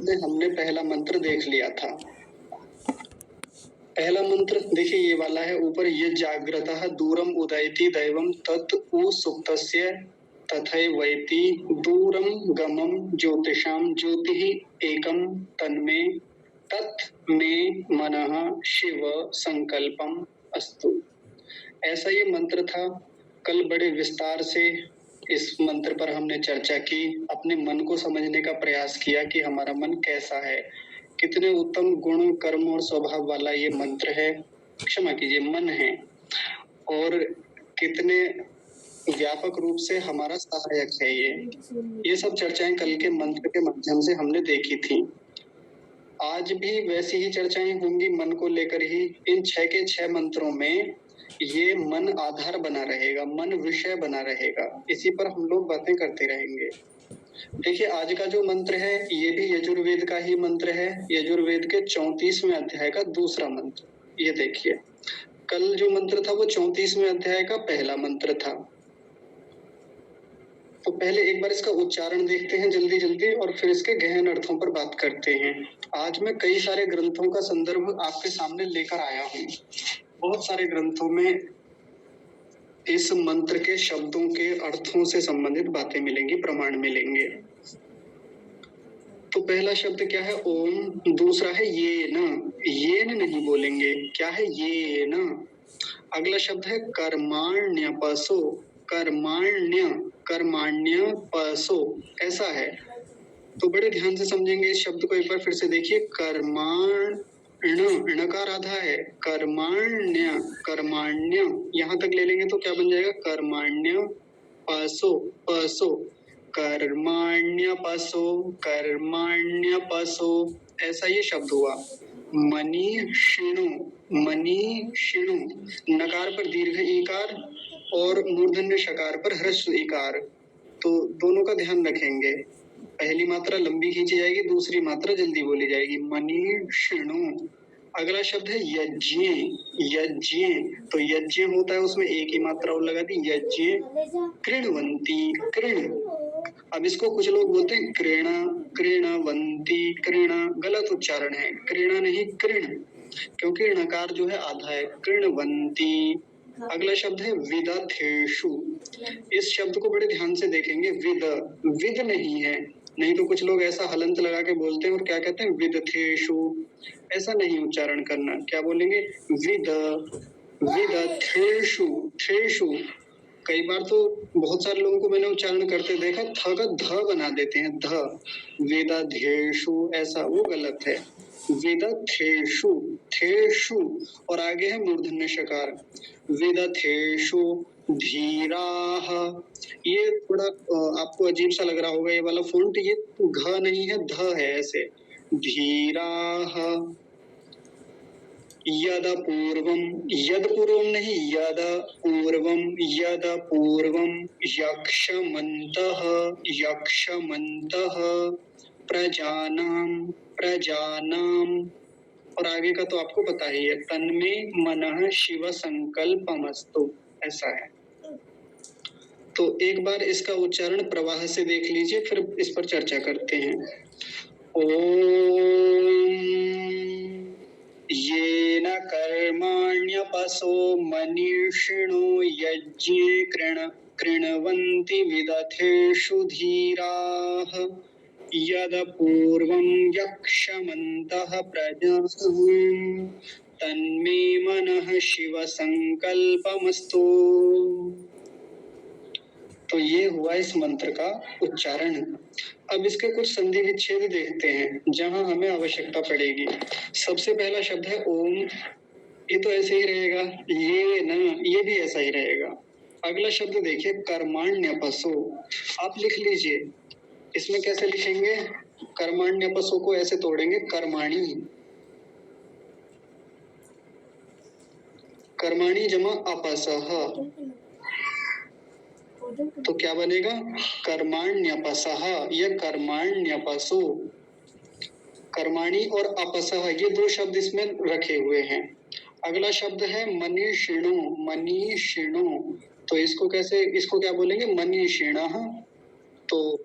हमने पहला मंत्र देख लिया था। पहला मंत्र देखिए ये वाला है ऊपर, ये जागृतः दूरम उदयति दैवम तत् उ सुप्तस्य तथैवैति दूरम गमम ज्योतिषाम ज्योतिः एकम तन्मे तत् मे मनः शिव संकल्पम अस्तु। ऐसा ये मंत्र था। कल बड़े विस्तार से इस मंत्र पर हमने चर्चा की, अपने मन को समझने का प्रयास किया कि हमारा मन कैसा है, कितने उत्तम गुण कर्म और स्वभाव वाला ये मंत्र है, क्षमा कीजिए मन है, और कितने व्यापक रूप से हमारा सहायक है ये सब चर्चाएं कल के मंत्र के माध्यम से हमने देखी थी। आज भी वैसी ही चर्चाएं होंगी मन को लेकर ही। इन 6 के 6 मंत्रों में ये मन आधार बना रहेगा, मन विषय बना रहेगा, इसी पर हम लोग बातें करते रहेंगे। देखिए आज का जो मंत्र है ये भी यजुर्वेद का ही मंत्र है, यजुर्वेद के 34वें अध्याय का दूसरा मंत्र। ये देखिए कल जो मंत्र था वो 34वें अध्याय का पहला मंत्र था। तो पहले एक बार इसका उच्चारण देखते हैं जल्दी जल्दी और फिर इसके गहन अर्थों पर बात करते हैं। आज मैं कई सारे ग्रंथों का संदर्भ आपके सामने लेकर आया हूँ। बहुत सारे ग्रंथों में इस मंत्र के शब्दों के अर्थों से संबंधित बातें मिलेंगी, प्रमाण मिलेंगे। तो पहला शब्द क्या है? ओम। दूसरा है ये न, ये नहीं बोलेंगे। क्या है? ये न। अगला शब्द है कर्माण्यपसो, कर्माण्य, कर्माण्य पसो, ऐसा है। तो बड़े ध्यान से समझेंगे इस शब्द को। एक बार फिर से देखिए, कर्माण णकार आधा है, कर्माण्य, कर्माण्य यहां तक ले लेंगे तो क्या बन जाएगा? कर्माण्य पसो, पसो, कर्माण्य पसो, कर्माण्य पसो, ऐसा ये शब्द हुआ। मनीषिणु, मनीषिणु, नकार पर दीर्घ ईकार और मूर्धन्य शकार पर ह्रस्व ईकार, तो दोनों का ध्यान रखेंगे। पहली मात्रा लंबी खींची जाएगी, दूसरी मात्रा जल्दी बोली जाएगी। मनीषिणु। अगला शब्द है यज्ञ, यज्ञ, तो यज्ञ होता है उसमें एक ही मात्रा और लगा दी, यज्ञ। कृणवंती, कृण, अब इसको कुछ लोग बोलते हैं कृणा, कृणवंती, कृणा, गलत उच्चारण है, कृणा नहीं कृण, क्योंकि णकार जो है आधा है। कृणवंती। अगला शब्द है विदथेषु। इस शब्द को बड़े ध्यान से देखेंगे। विद, विद नहीं है, नहीं तो कुछ लोग ऐसा हलंत लगा के बोलते हैं और क्या कहते हैं? विदथेषु। ऐसा नहीं उच्चारण करना। क्या बोलेंगे? विद, विदथेषु, थेषु। कई बार तो बहुत सारे लोगों को मैंने उच्चारण करते देखा, थ का ध बना देते हैं, ध, वेदाध्येषु, ऐसा, वो गलत है। वेदथेषु, थेषु, और आगे है मूर्धन्य शकार। वेदथेषु धीराः। ये थोड़ा आपको अजीब सा लग रहा होगा ये वाला फॉन्ट, ये घ नहीं है, ध है, ऐसे। धीराः। यद पूर्वम, यद पूर्वम नहीं, यद पूर्वम, यद पूर्वम, यक्षमन्तः, यक्षमन्तः, प्रजानाम, प्रजानाम, और आगे का तो आपको पता ही है, तन्मे मनः शिव संकल्पमस्तु, ऐसा है। तो एक बार इसका उच्चारण प्रवाह से देख लीजिए, फिर इस पर चर्चा करते हैं। ओम येन कर्माण्यपसो मनीषिणो यज्ञे कृण्वन्ति विदथेषु धीराः यद पूर्वं यक्षमन्तः प्रजानां तन्मे मनः शिव संकल्पमस्तु। तो ये हुआ इस मंत्र का उच्चारण। अब इसके कुछ संधि विच्छेद देखते हैं जहां हमें आवश्यकता पड़ेगी। सबसे पहला शब्द है ओम, ये तो ऐसे ही रहेगा। ये न, ये भी ऐसा ही रहेगा। अगला शब्द देखिए कर्माण्यपसो, आप लिख लीजिए। इसमें कैसे लिखेंगे? कर्माण्यपसो को ऐसे तोड़ेंगे, कर्माणी, कर्माणी जमा अपसः, तो क्या बनेगा? कर्माण्यपसः, यह कर्माण्यपसो। कर्माणी और अपसः ये दो शब्द इसमें रखे हुए हैं। अगला शब्द है मनीषिणो, मनीषिणो, तो इसको कैसे, इसको क्या बोलेंगे? मनीषिणः। तो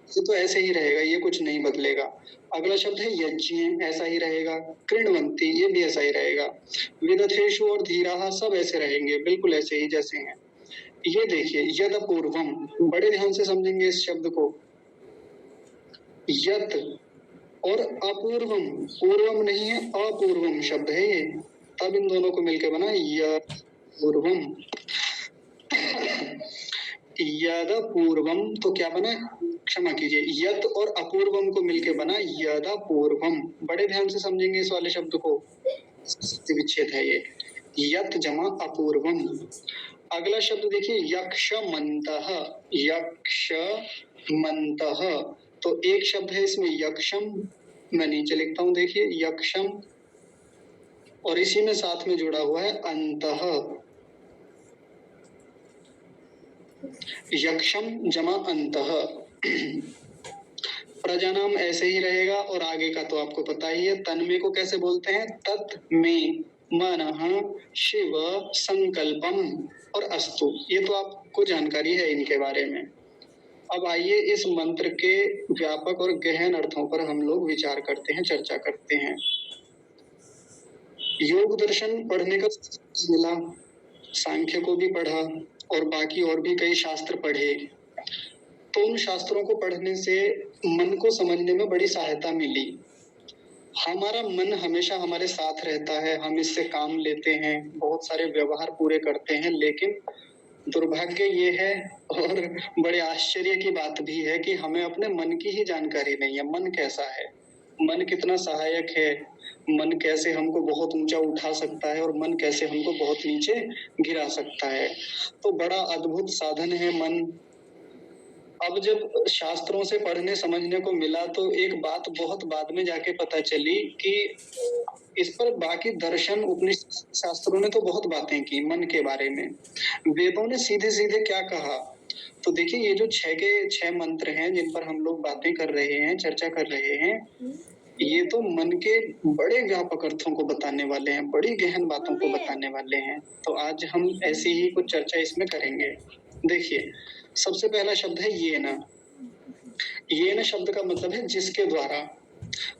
ये तो ऐसे ही रहेगा, ये कुछ नहीं बदलेगा। अगला शब्द है यज्ञ, ऐसा ही रहेगा। कृण्वन्ति, ये भी ऐसा ही रहेगा। विदथेषु और धीराः सब ऐसे रहेंगे, बिल्कुल ऐसे ही जैसे हैं। ये देखिए यद पूर्वम, बड़े ध्यान से समझेंगे इस शब्द को। यत और अपूर्वम, पूर्वम नहीं है, अपूर्वम शब्द है ये, तब इन दोनों को मिलकर बना यत पूर्वम। यद पूर्वम तो क्या बना, क्षमा कीजिए, यत और अपूर्वम को मिलके बना यद पूर्वम। बड़े ध्यान से समझेंगे इस वाले शब्द को, विच्छेद है ये, यत जमा अपूर्वम। अगला शब्द देखिए यक्षमन्तः, यक्षमन्तः, तो एक शब्द है इसमें यक्षम, मैं नीचे लिखता हूं, देखिए यक्षम, और इसी में साथ में जुड़ा हुआ है अंतः, यक्षम जमा अंतः। प्रजानाम ऐसे ही रहेगा, और आगे का तो आपको पता ही है। तन्मे को कैसे बोलते हैं, तत् में मनः शिव संकल्पम और अस्तु, ये तो आपको जानकारी है इनके बारे में। अब आइए इस मंत्र के व्यापक और गहन अर्थों पर हम लोग विचार करते हैं, चर्चा करते हैं। योग दर्शन पढ़ने का मिला, सांख्य को भी पढ़ा और बाकी और भी कई शास्त्र पढ़े, तो उन शास्त्रों को पढ़ने से मन को समझने में बड़ी सहायता मिली। हमारा मन हमेशा हमारे साथ रहता है, हम इससे काम लेते हैं, बहुत सारे व्यवहार पूरे करते हैं, लेकिन दुर्भाग्य ये है और बड़े आश्चर्य की बात भी है कि हमें अपने मन की ही जानकारी नहीं है। मन कैसा है, मन कितना सहायक है, मन कैसे हमको बहुत ऊंचा उठा सकता है और मन कैसे हमको बहुत नीचे गिरा सकता है। तो बड़ा अद्भुत साधन है मन। अब जब शास्त्रों से पढ़ने समझने को मिला तो एक बात बहुत बाद में जाके पता चली कि इस पर बाकी दर्शन उपनिषद शास्त्रों ने तो बहुत बातें की मन के बारे में। वेदों ने सीधे सीधे क्या कहा, तो देखिए ये जो 6 के 6 मंत्र हैं जिन पर हम लोग बातें कर रहे हैं, चर्चा कर रहे हैं, ये तो मन के बड़े व्यापक अर्थों को बताने वाले हैं, बड़ी गहन बातों को बताने वाले हैं। तो आज हम ऐसी ही कुछ चर्चा इसमें करेंगे। देखिए सबसे पहला शब्द है ये न। ये न शब्द का मतलब है जिसके द्वारा।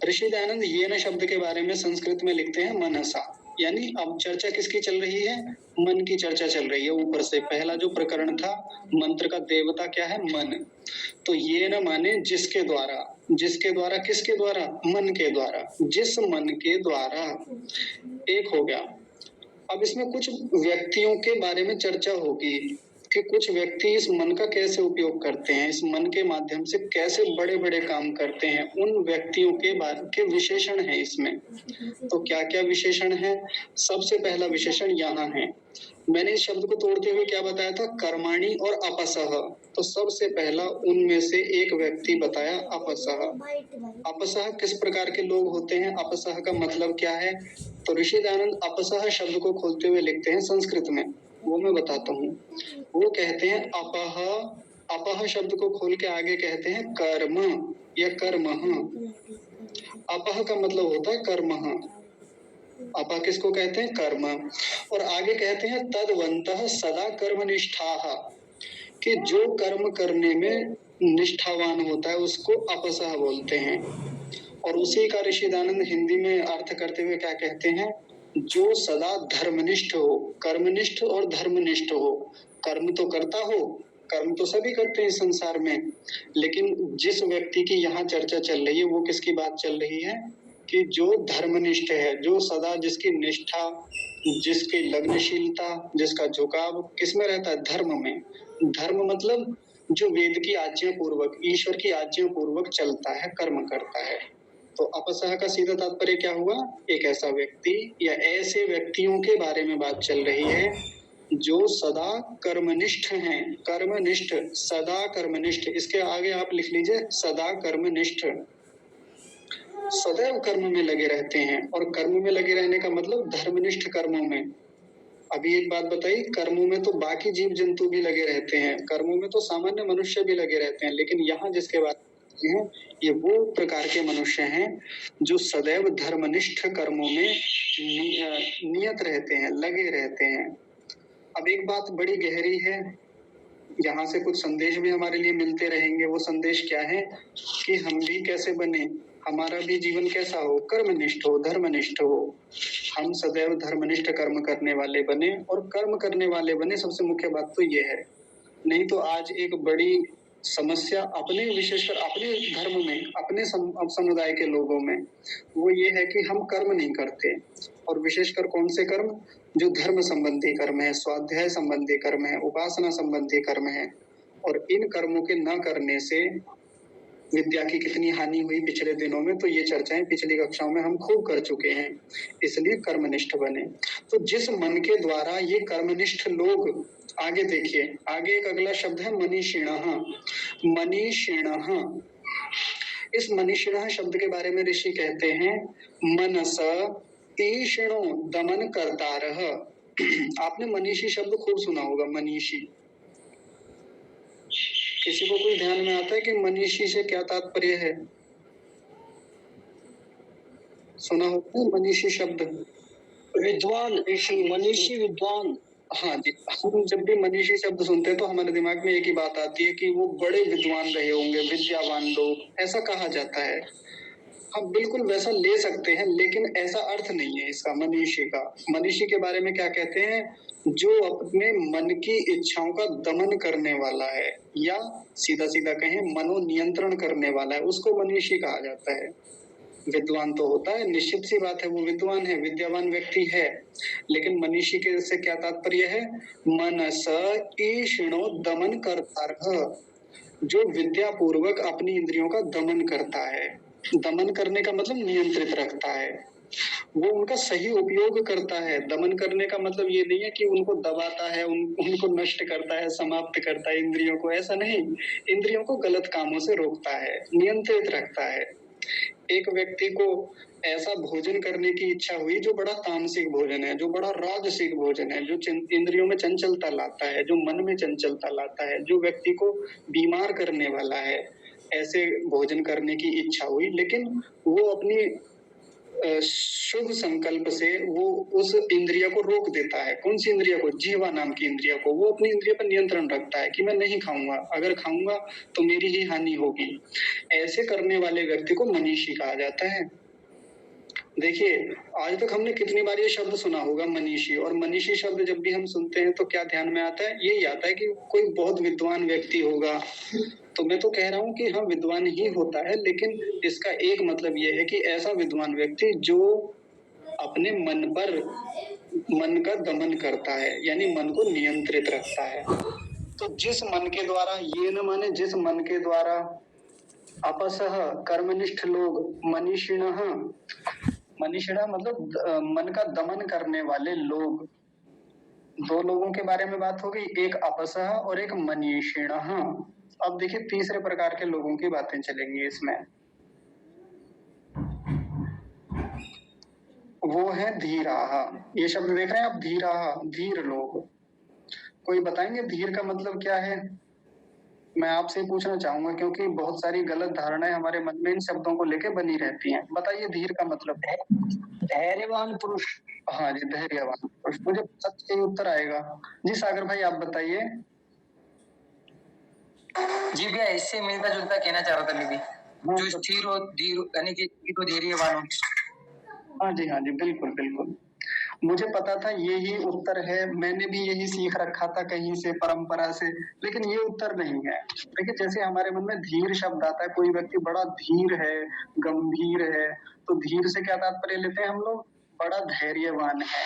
ऋषि दयानंद ये न शब्द के बारे में संस्कृत में लिखते हैं मनसा, यानी अब चर्चा किसकी चल रही है, मन की चर्चा चल रही है। ऊपर से पहला जो प्रकरण था, मंत्र का देवता क्या है, मन। तो ये न माने जिसके द्वारा, जिसके द्वारा किसके द्वारा, मन के द्वारा, जिस मन के द्वारा, एक हो गया। अब इसमें कुछ व्यक्तियों के बारे में चर्चा होगी कि कुछ व्यक्ति इस मन का कैसे उपयोग करते हैं, इस मन के माध्यम से कैसे बड़े बड़े काम करते हैं, उन व्यक्तियों के बारे के विशेषण है इसमें। तो क्या क्या विशेषण है, सबसे पहला विशेषण यहाँ है। मैंने इस शब्द को तोड़ते हुए क्या बताया था, कर्माणि और अपसह। तो सबसे पहला उनमें से एक व्यक्ति बताया अपसह। अपसह किस प्रकार के लोग होते हैं, अपसह का मतलब क्या है, तो ऋषि दयानंद अपसह शब्द को खोलते हुए लिखते हैं संस्कृत में, वो मैं बताता हूँ। वो कहते हैं अपह, अपह शब्द को खोल के आगे कहते हैं कर्म या कर्मः। अपह का मतलब होता है कर्मः, अपा किसको कहते हैं, कर्म। और आगे कहते हैं तद्वन्तः सदा कर्मनिष्ठाः, कि जो कर्म करने में निष्ठावान होता है उसको अपसह बोलते हैं। और उसी का ऋषि दयानंद हिंदी में अर्थ करते हुए क्या कहते हैं, जो सदा धर्मनिष्ठ हो, कर्मनिष्ठ और धर्मनिष्ठ हो। कर्म तो करता हो, कर्म तो सभी करते हैं संसार में, लेकिन जिस व्यक्ति की यहाँ चर्चा चल रही है वो किसकी बात चल रही है, कि जो धर्मनिष्ठ है, जो सदा जिसकी निष्ठा, जिसकी लग्नशीलता, जिसका झुकाव किसमें रहता है, धर्म में। धर्म मतलब जो वेद की आज्ञा पूर्वक, ईश्वर की आज्ञा पूर्वक चलता है, कर्म करता है। तो अपसह का सीधा तात्पर्य क्या हुआ, एक ऐसा व्यक्ति या ऐसे व्यक्तियों के बारे में बात चल रही है जो सदा कर्मनिष्ठ हैं। कर्मनिष्ठ, सदा कर्मनिष्ठ, इसके आगे आप लिख लीजिए सदा कर्मनिष्ठ, सदैव कर्म में लगे रहते हैं। और कर्म में लगे रहने का मतलब धर्मनिष्ठ कर्मों में। अभी एक बात बताइए, कर्मों में तो बाकी जीव जंतु भी लगे रहते हैं, कर्मों में तो सामान्य मनुष्य भी लगे रहते हैं, लेकिन यहाँ जिसके बात हैं ये वो प्रकार के मनुष्य हैं जो सदैव धर्मनिष्ठ कर्मों में नियत रहते हैं, लगे रहते हैं। अब एक बात बड़ी गहरी है, यहाँ से कुछ संदेश भी हमारे लिए मिलते रहेंगे। वो संदेश क्या है कि हम भी कैसे बने, हमारा भी जीवन कैसा हो, कर्मनिष्ठ हो, धर्मनिष्ठ हो। हम सदैव धर्मनिष्ठ कर्म करने वाले बने, और कर्म करने वाले बने, सबसे मुख्य बात तो ये है। नहीं तो आज एक बड़ी समस्या अपने, विशेषकर अपने धर्म में, अपने समुदाय के लोगों में, वो ये है कि हम कर्म नहीं करते। और विशेषकर कौन से कर्म? जो धर्म संबंधी कर्म है, स्वाध्याय संबंधी कर्म है, उपासना संबंधी कर्म है। और इन कर्मों के न करने से विद्या की कितनी हानि हुई पिछले दिनों में, तो ये चर्चाएं पिछली कक्षाओं में हम खूब कर चुके हैं। इसलिए कर्मनिष्ठ बने। तो जिस मन के द्वारा ये कर्मनिष्ठ लोग, आगे देखिए, आगे एक अगला शब्द है मनीषिणः। मनीषिणः, इस मनीषिणः शब्द के बारे में ऋषि कहते हैं मनस तीक्ष्णो दमन कर्तारः। आपने मनीषी शब्द खूब सुना होगा, मनीषी। किसी को कोई ध्यान में आता है कि मनीषी से क्या तात्पर्य है? सुना होगा मनीषी शब्द? विद्वान, ऋषि, मनीषी, विद्वान। हाँ जी, हम जब भी मनीषी शब्द सुनते हैं तो हमारे दिमाग में एक ही बात आती है कि वो बड़े विद्वान रहे होंगे, विद्यावान लोग, ऐसा कहा जाता है। हम बिल्कुल वैसा ले सकते हैं, लेकिन ऐसा अर्थ नहीं है इसका मनीषी का। मनीषी के बारे में क्या कहते हैं? जो अपने मन की इच्छाओं का दमन करने वाला है, या सीधा सीधा कहें मनोनियंत्रण करने वाला है, उसको मनीषी कहा जाता है। विद्वान तो होता है, निश्चित सी बात है, वो विद्वान है, विद्यावान व्यक्ति है। लेकिन मनीषी के से क्या तात्पर्य है? मनस तीक्ष्णो दमन कर्तारः, जो विद्या पूर्वक अपनी इंद्रियों का दमन करता है। दमन करने का मतलब नियंत्रित रखता है, वो उनका सही उपयोग करता है। दमन करने का मतलब ये नहीं है कि उनको दबाता है, उनको नष्ट करता है, समाप्त करता है इंद्रियों को, ऐसा नहीं। इंद्रियों को गलत कामों से रोकता है, नियंत्रित रखता है। एक व्यक्ति को ऐसा भोजन करने की इच्छा हुई जो बड़ा तामसिक भोजन है, जो बड़ा राजसिक भोजन है, जो इंद्रियों में चंचलता लाता है, जो मन में चंचलता लाता है, जो व्यक्ति को बीमार करने वाला है, ऐसे भोजन करने की इच्छा हुई। लेकिन वो अपनी शुभ संकल्प से वो उस इंद्रिय को रोक देता है। कौन सी इंद्रिय को? जीवा नाम की इंद्रिय को। वो अपनी इंद्रिय पर नियंत्रण रखता है कि मैं नहीं खाऊंगा, अगर खाऊंगा तो मेरी ही हानि होगी। ऐसे करने वाले व्यक्ति को मनीषी कहा जाता है। देखिए, आज तक हमने कितनी बार ये शब्द सुना होगा मनीषी। और मनीषी शब्द जब भी हम सुनते हैं तो क्या ध्यान में आता है? यही आता है कि कोई बहुत विद्वान व्यक्ति होगा। तो मैं तो कह रहा हूँ कि हाँ, विद्वान ही होता है, लेकिन इसका एक मतलब ये है कि ऐसा विद्वान व्यक्ति जो अपने मन पर, मन का दमन करता है, यानी मन को नियंत्रित रखता है। तो जिस मन के द्वारा, ये न माने जिस मन के द्वारा अपसह कर्मनिष्ठ लोग, मनीषिणः, मनीषिणः मतलब मन का दमन करने वाले लोग। दो लोगों के बारे में बात हो गई, एक अपसह और एक मनीषिणः। अब देखिए तीसरे प्रकार के लोगों की बातें चलेंगी इसमें। वो है धीराः। ये शब्द देख रहे हैं आप, धीराः, धीर लोग। कोई बताएंगे धीर का मतलब क्या है? मैं आपसे पूछना चाहूंगा, क्योंकि बहुत सारी गलत धारणाएं हमारे मन में इन शब्दों को लेके बनी रहती हैं। बताइए धीर का मतलब। धैर्यवान पुरुष। हाँ जी, धैर्यवान पुरुष। मुझे सच सही उत्तर आएगा जी। सागर भाई आप बताइए। जी भैया, इससे मिलता जुलता कहना चाह रहा था मैं भी। हाँ, जो स्थिर हो, धीर, यानी कि धैर्यवान हो। हाँ जी, हाँ जी, बिल्कुल बिल्कुल। मुझे पता था यही उत्तर है, मैंने भी यही सीख रखा था कहीं से, परंपरा से, लेकिन ये उत्तर नहीं है। देखिए, जैसे हमारे मन में धीर शब्द आता है, कोई व्यक्ति बड़ा धीर है, गंभीर है, तो धीर से क्या तात्पर्य लेते हैं हम लोग? बड़ा धैर्यवान है,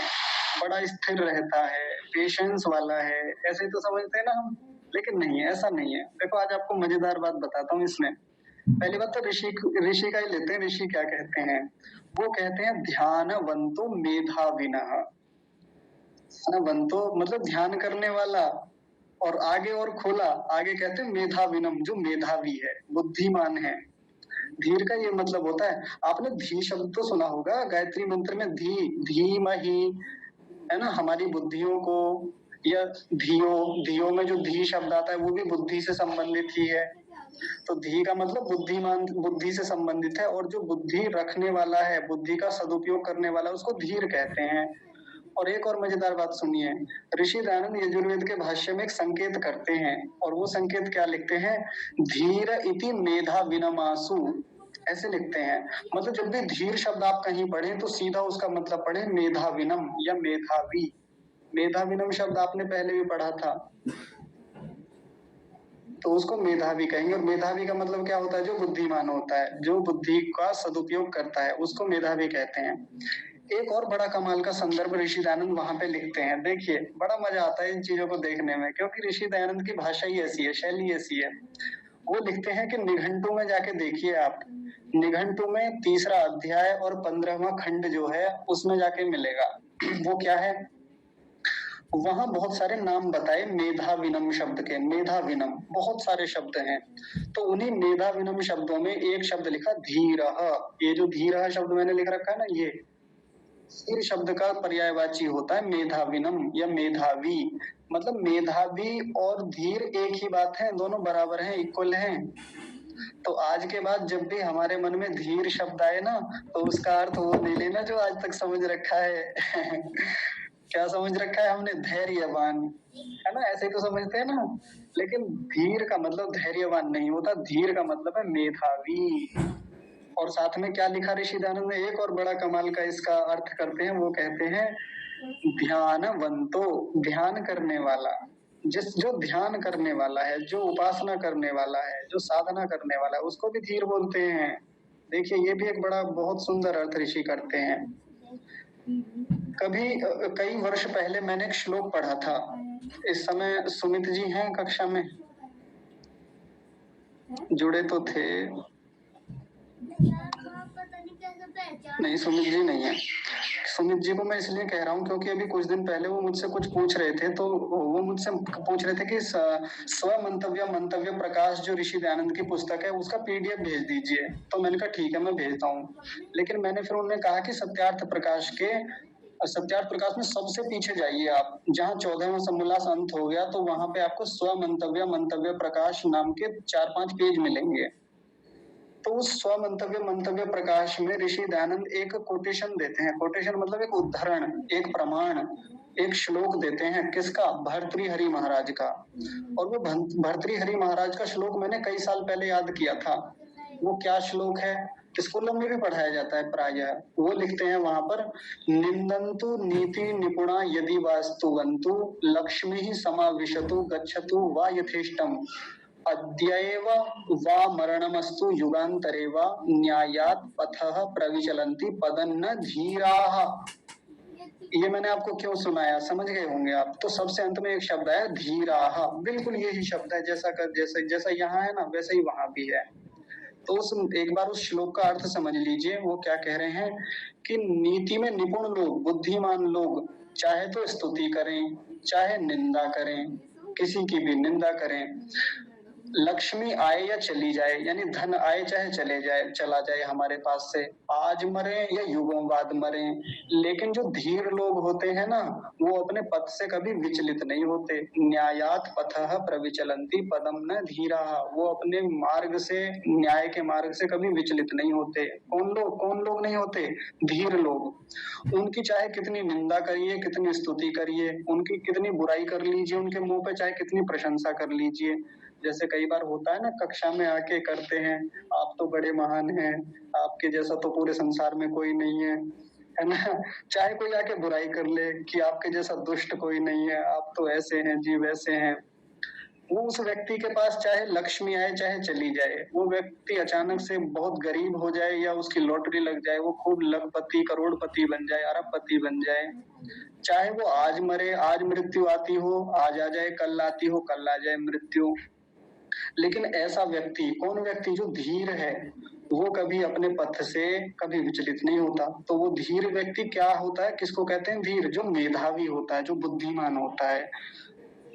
बड़ा स्थिर रहता है, पेशेंस वाला है, ऐसे तो समझते हैं ना हम। लेकिन नहीं, ऐसा नहीं है। देखो, आज आपको मजेदार बात बताता हूँ इसमें। पहली बात तो ऋषि ऋषि का ही लेते हैं। ऋषि क्या कहते हैं? वो कहते हैं ध्यानवंतो मेधाविनः। ध्यानवंतो मतलब ध्यान करने वाला, और आगे और खोला, आगे कहते हैं मेधाविनम, जो मेधावी है, बुद्धिमान है। धीर का ये मतलब होता है। आपने धी शब्द तो सुना होगा, गायत्री मंत्र में धी, धीमहि, है ना, हमारी बुद्धियों को, या धियो, धियो में जो धी शब्द आता है वो भी बुद्धि से संबंधित ही है। तो धी का मतलब बुद्धिमान, बुद्धि से संबंधित है, और जो बुद्धि रखने वाला है, बुद्धि का सदुपयोग करने वाला, उसको धीर कहते हैं। और एक और मजेदार बात सुनिए, ऋषि दयानंद यजुर्वेद के भाष्य में एक संकेत करते हैं और वो संकेत क्या लिखते हैं, धीर इति मेधा विनमासु, ऐसे लिखते हैं। मतलब जब भी धीर शब्द आप कहीं पढ़े तो सीधा उसका मतलब पढ़े मेधाविनम या मेधावी। मेधाविनम शब्द आपने पहले भी पढ़ा था, तो उसको मेधावी कहेंगे। और मेधावी का मतलब क्या होता है, जो बुद्धिमान होता है, जो बुद्धि का सदुपयोग करता है, उसको मेधावी कहते हैं। एक और बड़ा कमाल का संदर्भ ऋषि दयानंद वहां पे लिखते हैं। देखिए बड़ा मजा आता है इन चीजों को देखने में, क्योंकि ऋषि दयानंद की भाषा ही ऐसी है, शैली ऐसी है। वो लिखते हैं कि निघंटू में जाके देखिए आप, निघंटू में 3रा अध्याय और 15वां खंड जो है उसमें जाके मिलेगा। वो क्या है, वहां बहुत सारे नाम बताए मेधाविनम शब्द के। मेधाविनम बहुत सारे शब्द हैं, तो उन्हीं मेधाविनम शब्दों में एक शब्द लिखा धीरह। ये जो धीरह शब्द मैंने लिख रखा है ना, ये धीर शब्द का पर्यायवाची होता है मेधाविनम या मेधावी। मतलब मेधावी और धीर एक ही बात है, दोनों बराबर हैं, इक्वल हैं। तो आज के बाद जब भी हमारे मन में धीर शब्द आए ना, तो उसका अर्थ वो नहीं लेना जो आज तक समझ रखा है। क्या समझ रखा है हमने, धैर्यवान, है ना, ऐसे ही तो समझते हैं ना। लेकिन धीर का मतलब धैर्यवान नहीं होता, धीर का मतलब है मेधावी। और साथ में क्या लिखा ऋषि दयानंद ने, एक और बड़ा कमाल का इसका अर्थ करते हैं। वो कहते हैं ध्यानवंतो, ध्यान करने वाला। जो ध्यान करने वाला है, जो उपासना करने वाला है, जो साधना करने वाला है, उसको भी धीर बोलते हैं। देखिए ये भी एक बड़ा बहुत सुंदर अर्थ ऋषि करते हैं। कई वर्ष पहले मैंने एक श्लोक पढ़ा था। इस समय सुमित जी हैं कक्षा में, जुड़े तो थे नहीं, सुमित जी नहीं है। सुमित जी को मैं इसलिए कह रहा हूँ क्योंकि अभी कुछ दिन पहले वो मुझसे कुछ पूछ रहे थे, तो वो मुझसे पूछ रहे थे कि स्व मंतव्य प्रकाश जो ऋषि दयानंद की पुस्तक है उसका पीडीएफ भेज दीजिए। तो मैंने कहा ठीक है मैं भेजता हूँ। लेकिन मैंने फिर उन्हें कहा कि सत्यार्थ प्रकाश में सबसे पीछे जाइए आप, जहाँ 14वां समोल्लास अंत हो गया, तो वहां पे आपको स्व मंतव्य प्रकाश नाम के 4-5 पेज मिलेंगे। तो उस स्व मंतव्य प्रकाश में ऋषि दयानंद एक कोटेशन देते हैं। कोटेशन मतलब एक उद्धरण, एक प्रमाण, एक श्लोक देते हैं। किसका, भर्तृहरि महाराज का। और वो भर्तृहरि महाराज का श्लोक मैंने कई साल पहले याद किया था। वो क्या श्लोक है, स्कूलों में भी पढ़ाया जाता है प्रायः। वो लिखते हैं वहां पर, निंदन्तु नीति निपुणा यदि वास्तुवन्तु लक्ष्मी ही समाविशतु गच्छतु वा यथेष्टम अद्यैव वा मरणमस्तु युगान्तरे वा न्यायात् पथः प्रविचलन्ति पदन्न धीराः। ये मैंने आपको क्यों सुनाया, समझ गए होंगे आप। तो सबसे अंत में एक शब्द है धीराः, बिल्कुल यही शब्द है, जैसा यहाँ है ना वैसे ही वहां भी है। तो एक बार उस श्लोक का अर्थ समझ लीजिए। वो क्या कह रहे हैं कि नीति में निपुण लोग, बुद्धिमान लोग, चाहे तो स्तुति करें, चाहे निंदा करें, किसी की भी निंदा करें, लक्ष्मी आए या चली जाए, यानी धन आए चाहे चला जाए हमारे पास से, आज मरे या युगों बाद मरे, लेकिन जो धीर लोग होते हैं ना, वो अपने पथ से कभी विचलित नहीं होते। न्यायात पथः प्रविचलन्ति पदम न धीरा, वो अपने मार्ग से, न्याय के मार्ग से कभी विचलित नहीं होते। कौन लोग नहीं होते, धीर लोग। उनकी चाहे कितनी निंदा करिए, कितनी स्तुति करिए, उनकी कितनी बुराई कर लीजिए, उनके मुंह पे चाहे कितनी प्रशंसा कर लीजिए। जैसे कई बार होता है ना, कक्षा में आके करते हैं, आप तो बड़े महान हैं, आपके जैसा तो पूरे संसार में कोई नहीं है ना। चाहे कोई आके बुराई कर ले कि आपके जैसा दुष्ट कोई नहीं है, आप तो ऐसे हैं जी, वैसे हैं। वो उस व्यक्ति के पास चाहे लक्ष्मी आए चाहे चली जाए, वो व्यक्ति अचानक से बहुत गरीब हो जाए या उसकी लॉटरी लग जाए, वो खूब लखपति करोड़पति बन जाए, अरबपति बन जाए, चाहे वो आज मरे, आज मृत्यु आती हो, आज आ जाए, कल आती हो, कल आ जाए मृत्यु, लेकिन ऐसा व्यक्ति, कौन व्यक्ति, जो धीर है, वो कभी अपने पथ से कभी विचलित नहीं होता। तो वो धीर व्यक्ति क्या होता है, किसको कहते हैं धीर, जो मेधावी होता है, जो बुद्धिमान होता है,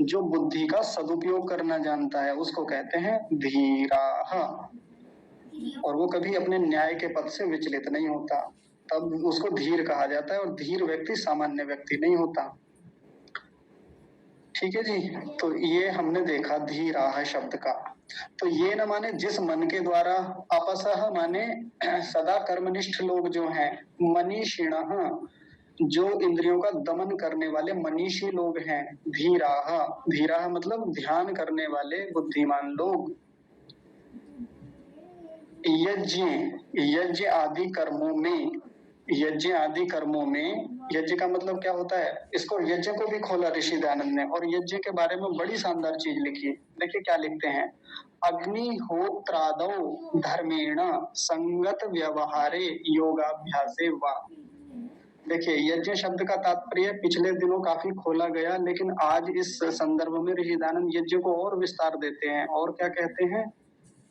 जो बुद्धि का सदुपयोग करना जानता है, उसको कहते हैं धीराः। और वो कभी अपने न्याय के पथ से विचलित नहीं होता, तब उसको धीर कहा जाता है। और धीर व्यक्ति सामान्य व्यक्ति नहीं होता। ठीक है जी। तो ये हमने देखा धीराः शब्द का। तो ये न माने जिस मन के द्वारा, अपसह माने सदा कर्मनिष्ठ लोग जो हैं, मनीषिणः, जो इंद्रियों का दमन करने वाले मनीषी लोग हैं। धीराहा, धीराहा मतलब ध्यान करने वाले बुद्धिमान लोग। यज्ञ, यज्ञ आदि कर्मों में, यज्ञ आदि कर्मों में, यज्ञ का मतलब क्या होता है, इसको यज्ञ को भी खोला ऋषि दयानंद ने और यज्ञ के बारे में बड़ी शानदार चीज लिखी। देखिए क्या लिखते हैं, अग्निहोत्रादौ धर्मेण संगत व्यवहारे योगाभ्यासे वा। देखिए यज्ञ शब्द का तात्पर्य पिछले दिनों काफी खोला गया, लेकिन आज इस संदर्भ में ऋषि दयानंद यज्ञ को और विस्तार देते हैं और क्या कहते हैं,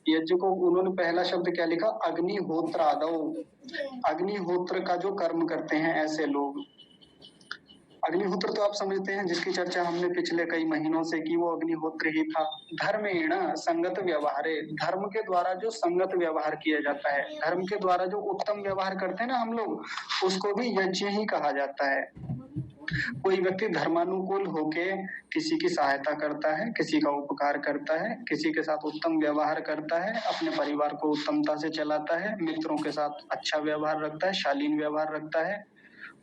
यज्ञ को उन्होंने पहला शब्द क्या लिखा, अग्निहोत्रादौ, अग्निहोत्र का जो कर्म करते हैं ऐसे लोग। अग्निहोत्र तो आप समझते हैं जिसकी चर्चा हमने पिछले कई महीनों से की, वो अग्निहोत्र ही था। धर्मेण संगत व्यवहारे, धर्म के द्वारा जो संगत व्यवहार किया जाता है, धर्म के द्वारा जो उत्तम व्यवहार करते हैं ना हम लोग, उसको भी यज्ञ ही कहा जाता है। कोई व्यक्ति धर्मानुकूल होके किसी की सहायता करता है, किसी का उपकार करता है, किसी के साथ उत्तम व्यवहार करता है, अपने परिवार को उत्तमता से चलाता है, मित्रों के साथ अच्छा व्यवहार रखता है, शालीन व्यवहार रखता है,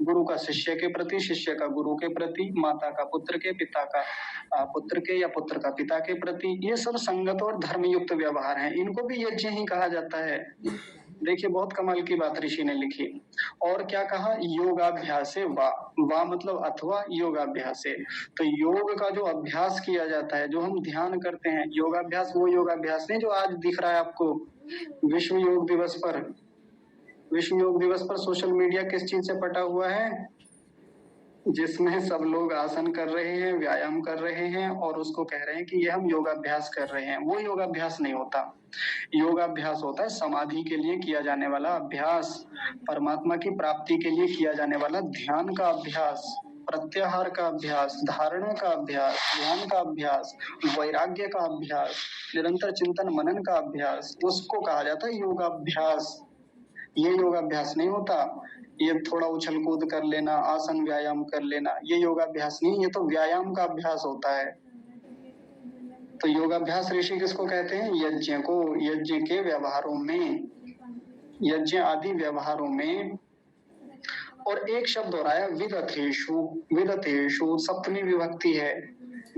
गुरु का शिष्य के प्रति, शिष्य का गुरु के प्रति, माता का पुत्र के, पिता का पुत्र के या पुत्र का पिता के प्रति, ये सब संगत और धर्मयुक्त व्यवहार हैं, इनको भी यज्ञ ही कहा जाता है। देखिए बहुत कमाल की बात ऋषि ने लिखी। और क्या कहा, योगाभ्यासे वा, वा मतलब अथवा योगाभ्यासे, तो योग का जो अभ्यास किया जाता है, जो हम ध्यान करते हैं, योगाभ्यास वो योगाभ्यास नहीं जो आज दिख रहा है आपको विश्व योग दिवस पर। विश्व योग दिवस पर सोशल मीडिया किस चीज से पटा हुआ है, जिसमें सब लोग आसन कर रहे हैं, व्यायाम कर रहे हैं और उसको कह रहे हैं कि ये हम योगाभ्यास कर रहे हैं। वो योगाभ्यास नहीं होता। योगाभ्यास होता है समाधि के लिए किया जाने वाला अभ्यास, परमात्मा की प्राप्ति के लिए किया जाने वाला ध्यान का अभ्यास, प्रत्याहार का अभ्यास, धारणा का अभ्यास, ध्यान का अभ्यास, वैराग्य का अभ्यास, निरंतर चिंतन मनन का अभ्यास, उसको कहा जाता है योगाभ्यास। ये योगाभ्यास नहीं होता, ये थोड़ा उछल कूद कर लेना, आसन व्यायाम कर लेना, ये योगाभ्यास नहीं, ये तो व्यायाम का अभ्यास होता है। तो योगाभ्यास ऋषि किसको कहते हैं, यज्ञ को। यज्ञ के व्यवहारों में, यज्ञ आदि व्यवहारों में। और एक शब्द हो रहा है विदथेषु, विदथेषु सप्तमी विभक्ति है।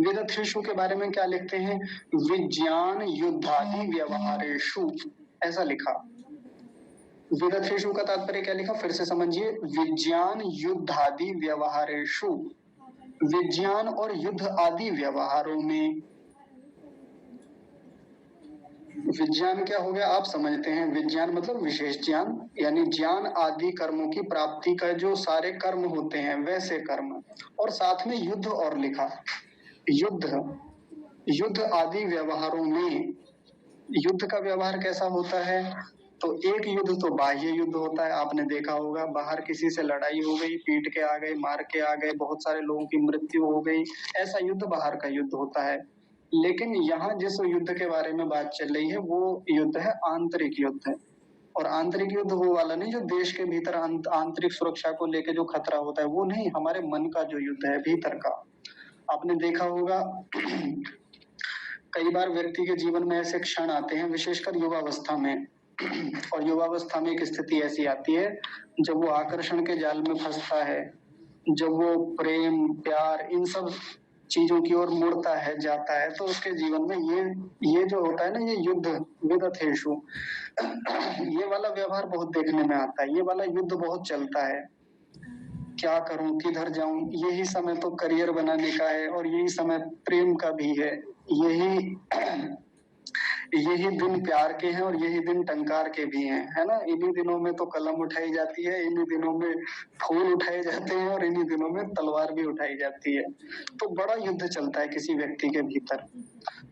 विदथेषु के बारे में क्या लिखते हैं, विज्ञान युद्धादि व्यवहारेषु, ऐसा लिखा। विदथेषु का तात्पर्य क्या लिखा, फिर से समझिए, विज्ञान युद्धादि व्यवहारेषु, विज्ञान और युद्ध आदि व्यवहारों में। विज्ञान क्या हो गया, आप समझते हैं, विज्ञान मतलब विशेष ज्ञान, यानी ज्ञान आदि कर्मों की प्राप्ति का जो सारे कर्म होते हैं वैसे कर्म, और साथ में युद्ध और लिखा, युद्ध, युद्ध आदि व्यवहारों में। युद्ध का व्यवहार कैसा होता है, तो एक युद्ध तो बाह्य युद्ध होता है, आपने देखा होगा, बाहर किसी से लड़ाई हो गई, पीट के आ गए, मार के आ गए, बहुत सारे लोगों की मृत्यु हो गई, ऐसा युद्ध बाहर का युद्ध होता है। लेकिन यहाँ जिस युद्ध के बारे में बात चल रही है वो युद्ध है आंतरिक युद्ध। और आंतरिक युद्ध वो वाला नहीं जो देश के भीतर आंतरिक सुरक्षा को लेके जो खतरा होता है, वो नहीं, हमारे मन का जो युद्ध है भीतर का। आपने देखा होगा कई बार व्यक्ति के जीवन में ऐसे क्षण आते हैं, विशेषकर युवावस्था में, और युवावस्था में एक स्थिति ऐसी आती है जब वो आकर्षण के जाल में फंसता है, जब वो प्रेम प्यार इन सब चीजों की ओर मुड़ता है, जाता है, तो उसके जीवन में ये जो होता है ना, ये युद्ध, विदथेषु, ये वाला व्यवहार बहुत देखने में आता है, ये वाला युद्ध बहुत चलता है। क्या करूं, किधर जाऊं, यही समय तो करियर बनाने का है और यही समय प्रेम का भी है, यही दिन प्यार के हैं और यही दिन टंकार के भी हैं, है ना। इन्हीं दिनों में तो कलम उठाई जाती है, इन्हीं दिनों में फूल उठाए जाते हैं और इन्हीं दिनों में तलवार भी उठाई जाती है। तो बड़ा युद्ध चलता है किसी व्यक्ति के भीतर।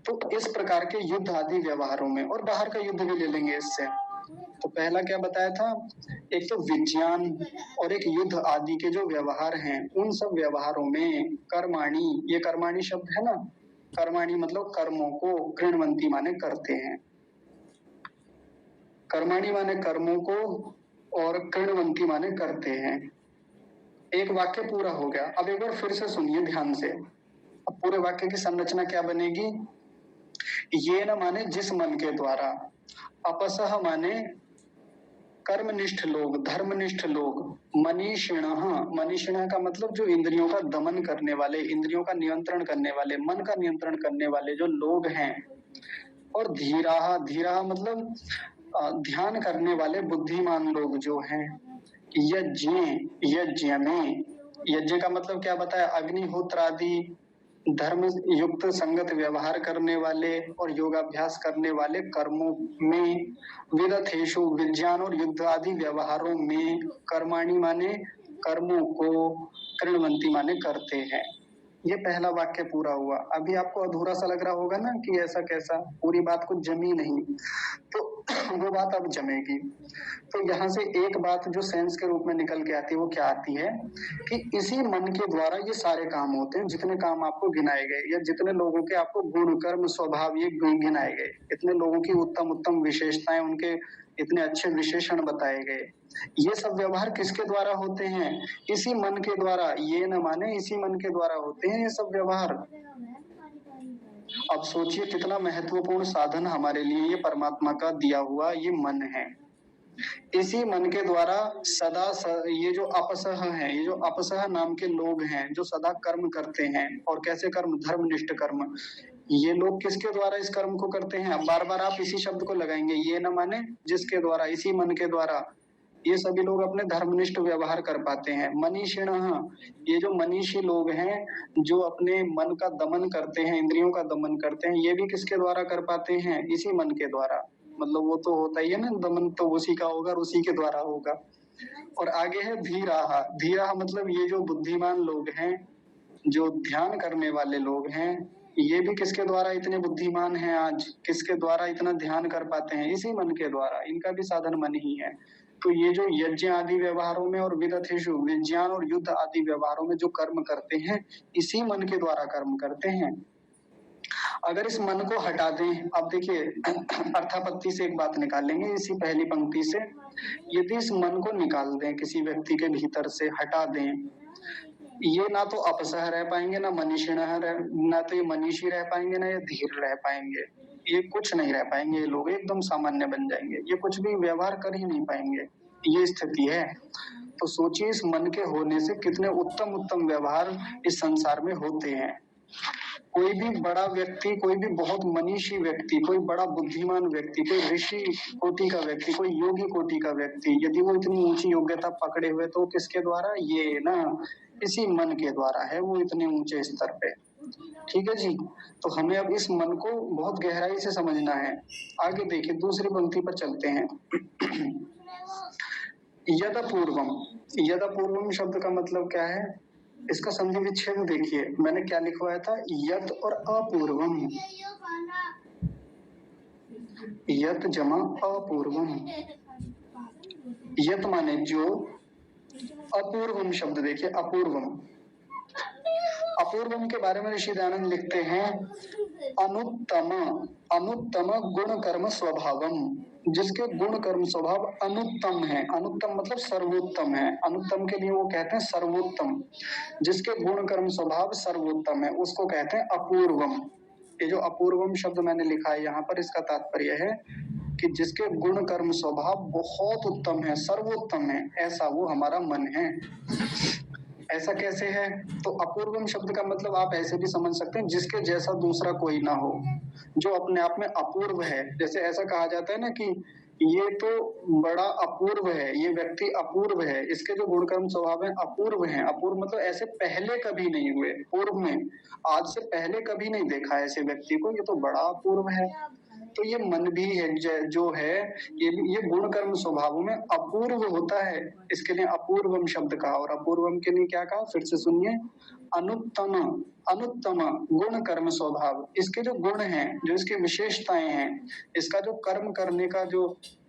तो इस प्रकार के युद्ध आदि व्यवहारों में, और बाहर का युद्ध भी ले लेंगे इससे। तो पहला क्या बताया था, एक तो विज्ञान और एक युद्ध आदि के जो व्यवहार हैं, उन सब व्यवहारों में कर्माणि, ये कर्माणि शब्द है ना, कर्माणि मतलब कर्मों को, कृण्वन्ति माने करते हैं, कर्माणि माने कर्मों को और कृण्वन्ति माने करते हैं। एक वाक्य पूरा हो गया। अब एक बार फिर से सुनिए ध्यान से। अब पूरे वाक्य की संरचना क्या बनेगी, ये न माने जिस मन के द्वारा, अपसह माने कर्मनिष्ठ लोग, धर्मनिष्ठ लोग, मनीषिणः, मनीषिणः का मतलब जो इंद्रियों का दमन करने वाले, इंद्रियों का नियंत्रण करने वाले, मन का नियंत्रण करने वाले जो लोग हैं, और धीराः, धीराः मतलब ध्यान करने वाले बुद्धिमान लोग जो हैं, यज्ञ, यज्ञ में, यज्ञ का मतलब क्या बताया, अग्निहोत्र आदि धर्म युक्त संगत व्यवहार करने वाले और योगाभ्यास करने वाले कर्मों में, विरथेषु विज्ञान और युद्ध आदि व्यवहारों में, कर्माणि माने कर्मों को, कृण्वन्ति माने करते हैं। ये पहला वाक्य पूरा हुआ। अभी आपको अधूरा सा लग रहा होगा ना कि ऐसा कैसा, पूरी बात कुछ जमी नहीं, तो वो बात अब जमेगी। तो यहाँ से एक बात जो सेंस के रूप में निकल के आती है वो क्या आती है कि इसी मन के द्वारा ये सारे काम होते हैं, जितने काम आपको गिनाए गए, या जितने लोगों के आपको गुण कर्म स्वभाव ये गिनाए गए, इतने लोगों की उत्तम उत्तम विशेषताएं, उनके इतने अच्छे विशेषण बताए गए, ये सब व्यवहार किसके द्वारा होते हैं, इसी मन के द्वारा। ये न माने इसी मन के द्वारा होते हैं ये सब व्यवहार। अब सोचिए कितना महत्वपूर्ण साधन हमारे लिए ये परमात्मा का दिया हुआ ये मन है। इसी मन के द्वारा सदा ये जो अपसह है, ये जो अपसह नाम के लोग हैं जो सदा कर्म करते हैं, और कैसे कर्म, धर्मनिष्ठ कर्म, ये लोग किसके द्वारा इस कर्म को करते हैं। अब बार बार आप इसी शब्द को लगाएंगे, ये न माने जिसके द्वारा, इसी मन के द्वारा ये सभी लोग अपने धर्मनिष्ठ व्यवहार कर पाते हैं। मनीषिणः, ये जो मनीषी लोग हैं जो अपने मन का दमन करते हैं, इंद्रियों का दमन करते हैं, ये भी किसके द्वारा कर पाते हैं, इसी मन के द्वारा। मतलब वो तो होता ही है ना, दमन तो उसी का होगा और उसी के द्वारा होगा। और आगे है धीराः, धीराः मतलब ये जो बुद्धिमान लोग हैं, जो ध्यान करने वाले लोग हैं, ये भी किसके द्वारा इतने बुद्धिमान हैं, आज किसके द्वारा इतना ध्यान कर पाते हैं, इसी मन के द्वारा। इनका भी साधन मन ही है। तो ये जो यज्ञ आदि व्यवहारों में और विदथेषु विज्ञान और युद्ध आदि व्यवहारों में जो कर्म करते हैं, इसी मन के द्वारा कर्म करते हैं। अगर इस मन को हटा दें, अब देखिए अर्थापत्ति से एक बात निकालेंगे इसी पहली पंक्ति से, यदि इस मन को निकाल दें किसी व्यक्ति के भीतर से, हटा दें, ये ना तो अपसह रह पाएंगे, ना मनीषिणः ना तो ये मनीषी रह पाएंगे, ना ये धीर रह पाएंगे, ये कुछ नहीं रह पाएंगे, ये लोग एकदम सामान्य बन जाएंगे, ये कुछ भी व्यवहार कर ही नहीं पाएंगे, ये स्थिति है। तो सोचिए इस मन के होने से कितने उत्तम उत्तम व्यवहार इस संसार में होते हैं। कोई भी बड़ा व्यक्ति, कोई भी बहुत मनीषी व्यक्ति, कोई बड़ा बुद्धिमान व्यक्ति, कोई ऋषि कोटि का व्यक्ति, कोई योगी कोटि का व्यक्ति, यदि वो इतनी ऊंची योग्यता पकड़े हुए तो किसके द्वारा, ये ना इसी मन के द्वारा है वो इतने ऊंचे स्तर पे। ठीक है जी। तो हमें अब इस मन को बहुत गहराई से समझना है। आगे देखिए दूसरी पंक्ति पर चलते हैं। यदपूर्वम, यदपूर्वम शब्द का मतलब क्या है, इसका संधि विच्छेद देखिए, मैंने क्या लिखवाया था, यत और अपूर्वम, यत जमा अपूर्वम। यत माने जो, अपूर्वम शब्द देखिए, अपूर्वम, अपूर्वम के बारे में ऋषि दयानंद लिखते हैं, अनुत्तम, अनुत्तम गुण कर्म स्वभावम, जिसके गुण कर्म स्वभाव अनुत्तम है, अनुत्तम मतलब सर्वोत्तम है, अनुत्तम के लिए वो कहते हैं सर्वोत्तम, जिसके गुण कर्म स्वभाव सर्वोत्तम है उसको कहते हैं अपूर्वम। ये जो अपूर्वम शब्द मैंने लिखा है यहाँ पर, इसका तात्पर्य है कि जिसके गुण कर्म स्वभाव बहुत उत्तम है, सर्वोत्तम है, ऐसा वो हमारा मन है। ऐसा कैसे है, तो अपूर्वम शब्द का मतलब आप ऐसे भी समझ सकते हैं, जिसके जैसा दूसरा कोई ना हो, जो अपने आप में अपूर्व है। जैसे ऐसा कहा जाता है ना कि ये तो बड़ा अपूर्व है, ये व्यक्ति अपूर्व है, इसके जो गुणकर्म स्वभाव है अपूर्व हैं। अपूर्व मतलब ऐसे पहले कभी नहीं हुए, पूर्व में, आज से पहले कभी नहीं देखा ऐसे व्यक्ति को, ये तो बड़ा अपूर्व है। तो ये मन भी है जो है, ये गुण कर्म स्वभावों में अपूर्व होता है, इसके लिए अपूर्वम शब्द कहा। और अपूर्वम के लिए क्या कहा, फिर से सुनिए, अनुत्तम, अनुत्तम गुण कर्म स्वभाव, इसके जो गुण हैं, जो इसकी विशेषताएं हैं, इसका जो कर्म करने का जो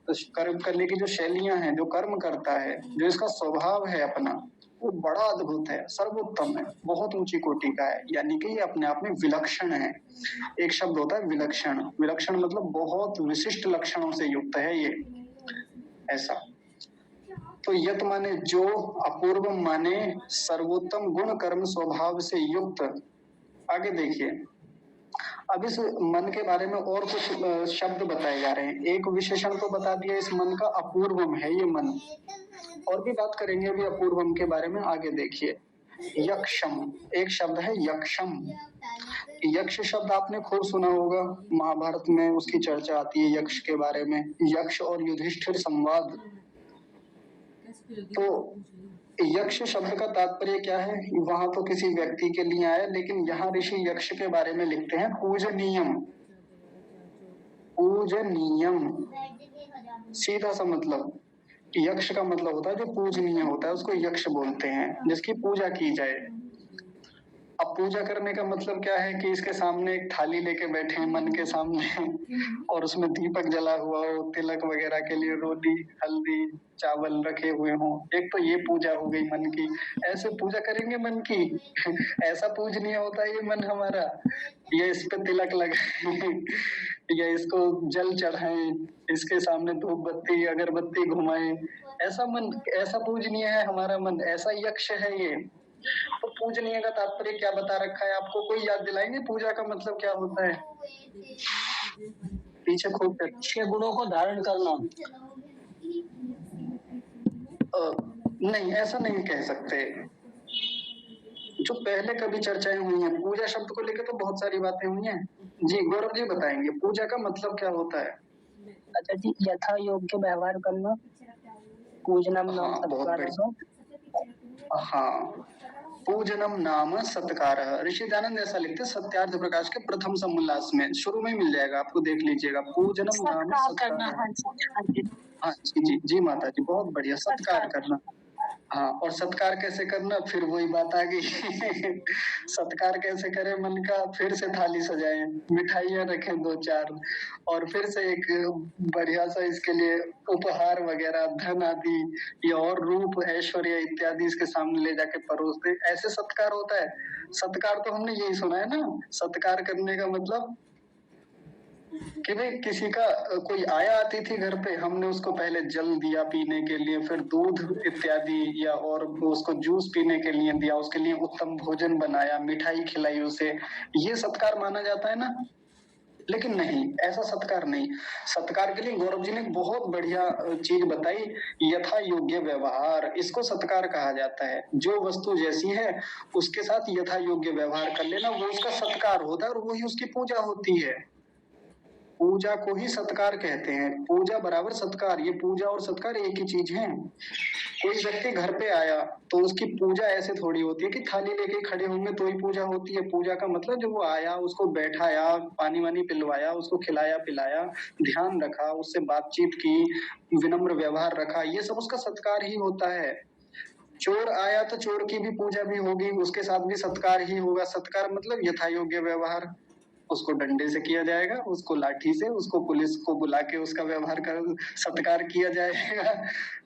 कर्म करने की जो शैलियां हैं, जो कर्म करता है, जो इसका स्वभाव है अपना, वो बड़ा अद्भुत है, सर्वोत्तम है, बहुत ऊंची कोटि का है, यानी कि ये अपने आप में विलक्षण है। एक शब्द होता है विलक्षण, विलक्षण मतलब बहुत विशिष्ट लक्षणों से युक्त है ये, ऐसा। तो यत माने जो, अपूर्व माने सर्वोत्तम गुण कर्म स्वभाव से युक्त। आगे देखिए, अब इस मन के बारे में और कुछ शब्द बताए जा रहे हैं। एक विशेषण तो बता दिया इस मन का, अपूर्वम है ये मन। और भी बात करेंगे अभी अपूर्वम के बारे में, आगे देखिए। यक्षम, एक शब्द है यक्षम। यक्ष शब्द आपने खूब सुना होगा, महाभारत में उसकी चर्चा आती है यक्ष के बारे में। यक्ष और युधिष्ठिर संवाद। तो यक्ष शब्द का तात्पर्य क्या है, वहां तो किसी व्यक्ति के लिए आया, लेकिन यहाँ ऋषि यक्ष के बारे में लिखते हैं पूजनीयम। पूजनीयम सीधा सा मतलब, यक्ष का मतलब होता है जो पूजनीय होता है, उसको यक्ष बोलते हैं, जिसकी पूजा की जाए। अब पूजा करने का मतलब क्या है कि इसके सामने एक थाली लेके बैठे हैं मन के सामने और उसमें दीपक जला हुआ हो, तिलक वगैरह के लिए रोटी हल्दी चावल रखे हुए हों। एक तो ये पूजा हो गई मन की। ऐसे पूजा करेंगे मन की ऐसा पूजनीय होता है ये मन हमारा, ये इस पे तिलक लगाए या इसको जल चढ़ाए, इसके सामने धूप बत्ती अगरबत्ती घुमाए, ऐसा मन, ऐसा पूजनीय है हमारा मन, ऐसा यक्ष है ये। तो पूजनीय का तात्पर्य क्या बता रखा है आपको, कोई याद दिलाएंगे पूजा का मतलब क्या होता है? पीछे खूब छह गुणों को धारण करना। नहीं, ऐसा नहीं कह सकते। जो पहले कभी चर्चाएं हुई हैं पूजा शब्द को लेकर, तो बहुत सारी बातें हुई हैं। जी गौरव जी बताएंगे पूजा का मतलब क्या होता है? अच्छा जी, यथा योग्य व्यवहार करना, पूजनम नाम हाँ बहुत सत्कार। बढ़िया। हाँ, पूजनम नाम सत्कार। ऋषि दयानंद ऐसा लिखते हैं सत्यार्थ प्रकाश के प्रथम समोल्लास में, शुरू में मिल जाएगा आपको, देख लीजिएगा। पूजनम नाम सत्कार। हाँ जी जी जी माता जी, बहुत बढ़िया, सत्कार करना। हाँ, और सत्कार कैसे करना, फिर वही बात आ गई सत्कार कैसे करें मन का, फिर से थाली सजाएं, मिठाइयाँ रखें दो चार, और फिर से एक बढ़िया सा इसके लिए उपहार वगैरह धन आदि या और रूप ऐश्वर्य इत्यादि इसके सामने ले जाके परोस दे, ऐसे सत्कार होता है। सत्कार तो हमने यही सुना है ना, सत्कार करने का मतलब कि भाई किसी का कोई आया अतिथि घर पे, हमने उसको पहले जल दिया पीने के लिए, फिर दूध इत्यादि या और उसको जूस पीने के लिए दिया, उसके लिए उत्तम भोजन बनाया, मिठाई खिलाई उसे, ये सत्कार माना जाता है ना। लेकिन नहीं, ऐसा सत्कार नहीं। सत्कार के लिए गौरव जी ने बहुत बढ़िया चीज बताई, यथा योग्य व्यवहार, इसको सत्कार कहा जाता है। जो वस्तु जैसी है उसके साथ यथा योग्य व्यवहार कर लेना, वो उसका सत्कार होता है और वही उसकी पूजा होती है। पूजा को ही सत्कार कहते हैं, पूजा बराबर सत्कार, ये पूजा और सत्कार एक ही चीज है। कोई व्यक्ति घर पे आया तो उसकी पूजा ऐसे थोड़ी होती है कि थाली लेके खड़े होंगे तो ही पूजा होती है। पूजा का मतलब जब वो आया उसको बैठाया, पानी वानी पिलवाया, उसको खिलाया पिलाया, ध्यान रखा, उससे बातचीत की, विनम्र व्यवहार रखा, ये सब उसका सत्कार ही होता है। चोर आया तो चोर की भी पूजा भी होगी, उसके साथ भी सत्कार ही होगा। सत्कार मतलब यथा योग्य व्यवहार, उसको डंडे से किया जाएगा, उसको लाठी से, उसको पुलिस को बुला के उसका व्यवहार कर सत्कार किया जाएगा।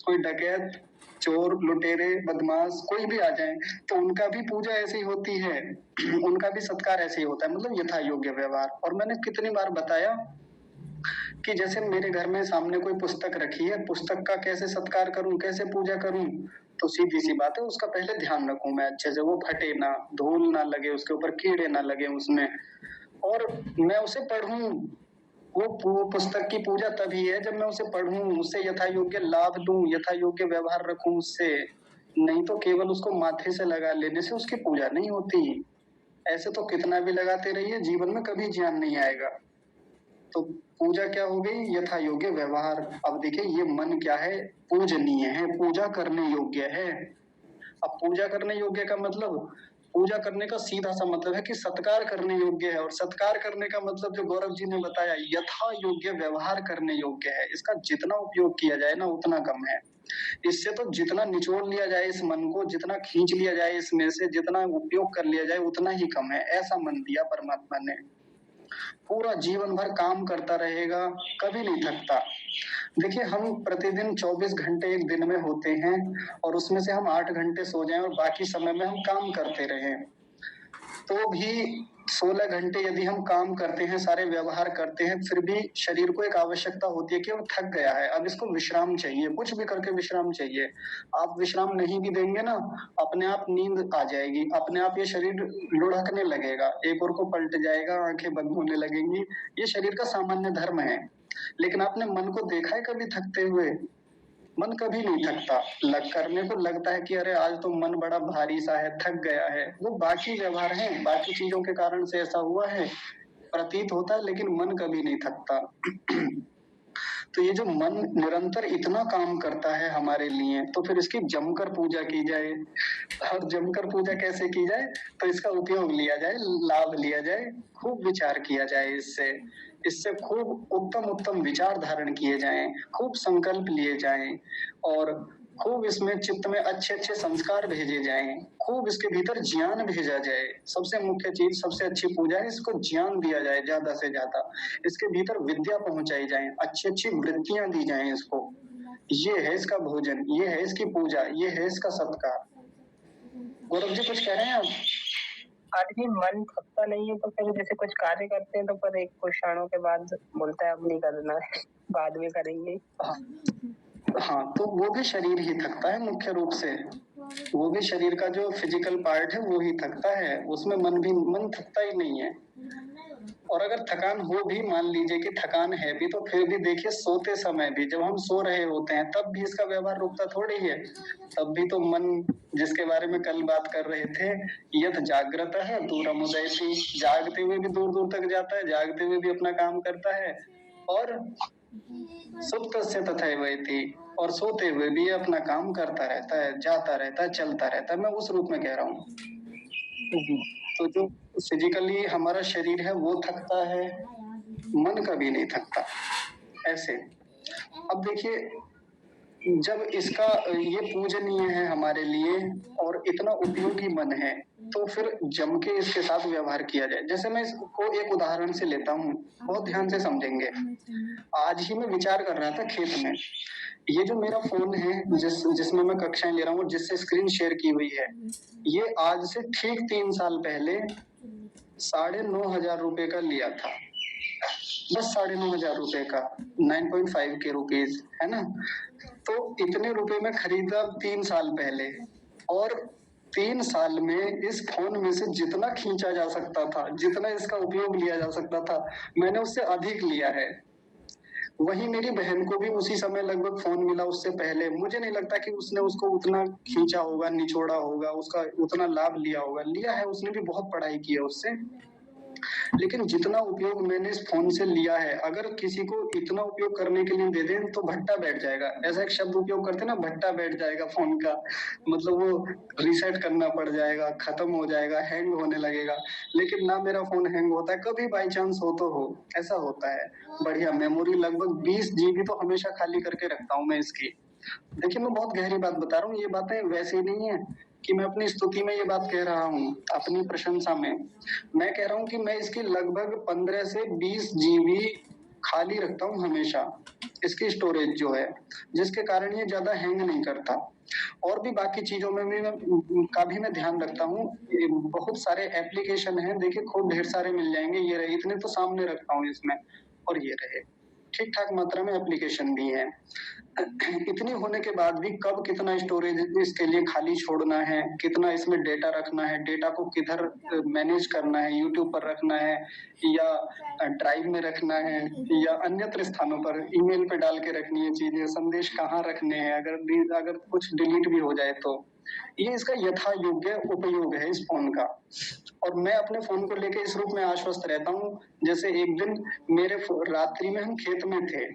कोई डकैत चोर लुटेरे बदमाश कोई भी आ जाए तो उनका भी पूजा ऐसी होती है उनका भी सत्कार ऐसे ही होता है, मतलब यथा योग्य व्यवहार। और मैंने कितनी बार बताया कि जैसे मेरे घर में सामने कोई पुस्तक रखी है, पुस्तक का कैसे सत्कार करूं, कैसे पूजा करूं, तो सीधी सी बात है उसका पहले ध्यान रखूं मैं अच्छे से, वो फटे ना, धूल ना लगे उसके ऊपर, कीड़े ना लगे उसमें, और मैं उसे पढ़ूं। वो पुस्तक की पूजा तभी है जब मैं उसे पढ़ूं, उससे यथा योग्य लाभ लूं, यथा योग्य व्यवहार रखूं उससे। नहीं तो केवल उसको माथे से लगा लेने से उसकी पूजा नहीं होती। ऐसे तो कितना भी लगाते रहिए जीवन में कभी ज्ञान नहीं आएगा। तो पूजा क्या हो गई, यथा योग्य व्यवहार। अब देखिए ये मन क्या है, पूजनीय है, पूजा करने योग्य है। अब पूजा करने योग्य का मतलब, पूजा करने का सीधा सा मतलब है कि सत्कार करने योग्य है, और सत्कार करने का मतलब जो गौरव जी ने बताया यथा योग्य व्यवहार करने योग्य है। इसका जितना उपयोग किया जाए ना उतना कम है। इससे तो जितना निचोड़ लिया जाए इस मन को, जितना खींच लिया जाए इसमें से, जितना उपयोग कर लिया जाए उतना ही कम है। ऐसा मन दिया परमात्मा ने, पूरा जीवन भर काम करता रहेगा, कभी नहीं थकता। देखिए हम प्रतिदिन 24 घंटे एक दिन में होते हैं और उसमें से हम 8 घंटे सो जाएं और बाकी समय में हम काम करते रहें, तो भी 16 घंटे यदि हम काम करते हैं, सारे व्यवहार करते हैं, फिर भी शरीर को एक आवश्यकता होती है कि वो थक गया है, अब इसको विश्राम चाहिए, कुछ भी करके विश्राम चाहिए। आप विश्राम नहीं भी देंगे ना, अपने आप नींद आ जाएगी, अपने आप ये शरीर लुढ़कने लगेगा, एक ओर को पलट जाएगा, आंखें बंद होने लगेंगी। ये शरीर का सामान्य धर्म है। लेकिन आपने मन को देखा है कभी थकते हुए? मन कभी नहीं थकता। करने को लगता है कि अरे आज तो मन बड़ा भारी सा है, थक गया है, वो बाकी व्यवहार है, बाकी चीजों के कारण से ऐसा हुआ है, प्रतीत होता है, लेकिन मन कभी नहीं थकता। तो ये जो मन निरंतर इतना काम करता है हमारे लिए, तो फिर इसकी जमकर पूजा की जाए। और जमकर पूजा कैसे की जाए? तो इसका उपयोग लिया जाए, लाभ लिया जाए, खूब विचार किया जाए, इससे इससे खूब उत्तम उत्तम विचार धारण किए जाएं, खूब संकल्प लिए जाएं, और खूब इसमें चित्त में अच्छे अच्छे संस्कार भेजे जाएं, खूब इसके भीतर ज्ञान भेजा जाए। सबसे मुख्य चीज, सबसे अच्छी पूजा है, इसको ज्ञान दिया जाए ज्यादा से ज्यादा, इसके भीतर विद्या पहुंचाई जाए, अच्छी अच्छी वृत्तियां दी जाएं इसको। ये है इसका भोजन, ये है इसकी पूजा, ये है इसका सत्कार। गौरव जी कुछ कह रहे हैं आप? आदमी मन थकता नहीं है तो फिर जैसे कुछ कार्य करते हैं तो पर एक कुछ क्षणों के बाद बोलता है अब नहीं करना है, बाद में करेंगे। हाँ, तो वो भी शरीर ही थकता है मुख्य रूप से, वो भी शरीर का जो फिजिकल पार्ट है वो ही थकता है, उसमें मन थकता ही नहीं है। और अगर थकान हो भी, मान लीजिए कि थकान है भी, तो फिर भी देखिए सोते समय भी, जब हम सो रहे होते हैं तब भी इसका व्यवहार रुकता थोड़ी है, तब भी तो मन, जिसके बारे में कल बात कर रहे थे, यथ जागृत है दूरम उदयति, जागते हुए भी दूर दूर तक जाता है, जागते हुए भी अपना काम करता है, और सुप्त से तथैवैति, और सोते हुए भी अपना काम करता रहता है, जाता रहता है, चलता रहता है। मैं उस रूप में कह रहा हूँ। तो जो फिजिकली हमारा शरीर है वो थकता है, मन कभी नहीं थकता। ऐसे अब देखिए, जब इसका ये पूजनीय है हमारे लिए और इतना उपयोगी मन है, तो फिर जम के इसके साथ व्यवहार किया जाए। जैसे मैं इसको एक उदाहरण से लेता हूँ, बहुत ध्यान से समझेंगे। आज ही मैं विचार कर रहा था खेत में, ये जो मेरा फोन है जिसमें मैं कक्षाएं ले रहा हूँ, जिससे स्क्रीन शेयर की हुई है, ये आज से ठीक 3 साल पहले 9,500 रुपए का लिया था, बस 9,500 रुपए का, 9.5 के रुपीज, है ना। तो इतने रुपए में खरीदा 3 साल पहले, और 3 साल में इस फोन में से जितना खींचा जा सकता था, जितना इसका उपयोग लिया जा सकता था, मैंने उससे अधिक लिया है। वही मेरी बहन को भी उसी समय लगभग फोन मिला, उससे पहले। मुझे नहीं लगता कि उसने उसको उतना खींचा होगा, निचोड़ा होगा, उसका उतना लाभ लिया होगा। लिया है, उसने भी बहुत पढ़ाई की है उससे, लेकिन जितना उपयोग मैंने इस फोन से लिया है, अगर किसी को इतना उपयोग करने के लिए दे दें तो भट्टा बैठ जाएगा। ऐसा एक शब्द उपयोग करते ना, भट्टा बैठ जाएगा फोन का, मतलब वो रीसेट करना पड़ जाएगा, खत्म हो जाएगा, हैंग होने लगेगा। लेकिन ना मेरा फोन हैंग होता है, कभी बाई चांस हो तो हो, ऐसा होता है। बढ़िया मेमोरी, लगभग 20 GB तो हमेशा खाली करके रखता हूँ मैं इसकी। देखिए, मैं बहुत गहरी बात बता रहा हूँ, ये बातें वैसे नहीं है कि मैं अपनी स्तुति में ये बात कह रहा हूँ, अपनी प्रशंसा में। मैं कह रहा हूँ कि मैं इसकी लगभग 15 से 20 GB खाली रखता हूँ हमेशा, इसकी स्टोरेज जो है, जिसके कारण ये ज्यादा हैंग नहीं करता। और भी बाकी चीजों में भी का भी मैं ध्यान रखता हूँ। बहुत सारे एप्लीकेशन हैं, देखिए खूब ढेर सारे मिल जाएंगे, ये रहे, इतने तो सामने रखता हूँ इसमें, और ये रहे, ठीक ठाक मात्रा में एप्लीकेशन भी है। इतनी होने के बाद भी कब कितना स्टोरेज इसके लिए खाली छोड़ना है, कितना इसमें डेटा रखना है, डेटा को किधर मैनेज करना है, यूट्यूब पर रखना है या ड्राइव में रखना है या अन्यत्र स्थानों पर ईमेल पे डाल के रखनी है चीजें, संदेश कहाँ रखने हैं, अगर कुछ डिलीट भी हो जाए तो। ये इसका यथा योग्य उपयोग है इस फोन का। और मैं अपने फोन को लेकर इस रूप में आश्वस्त रहता हूँ, जैसे एक दिन मेरे रात्रि में हम खेत में थे,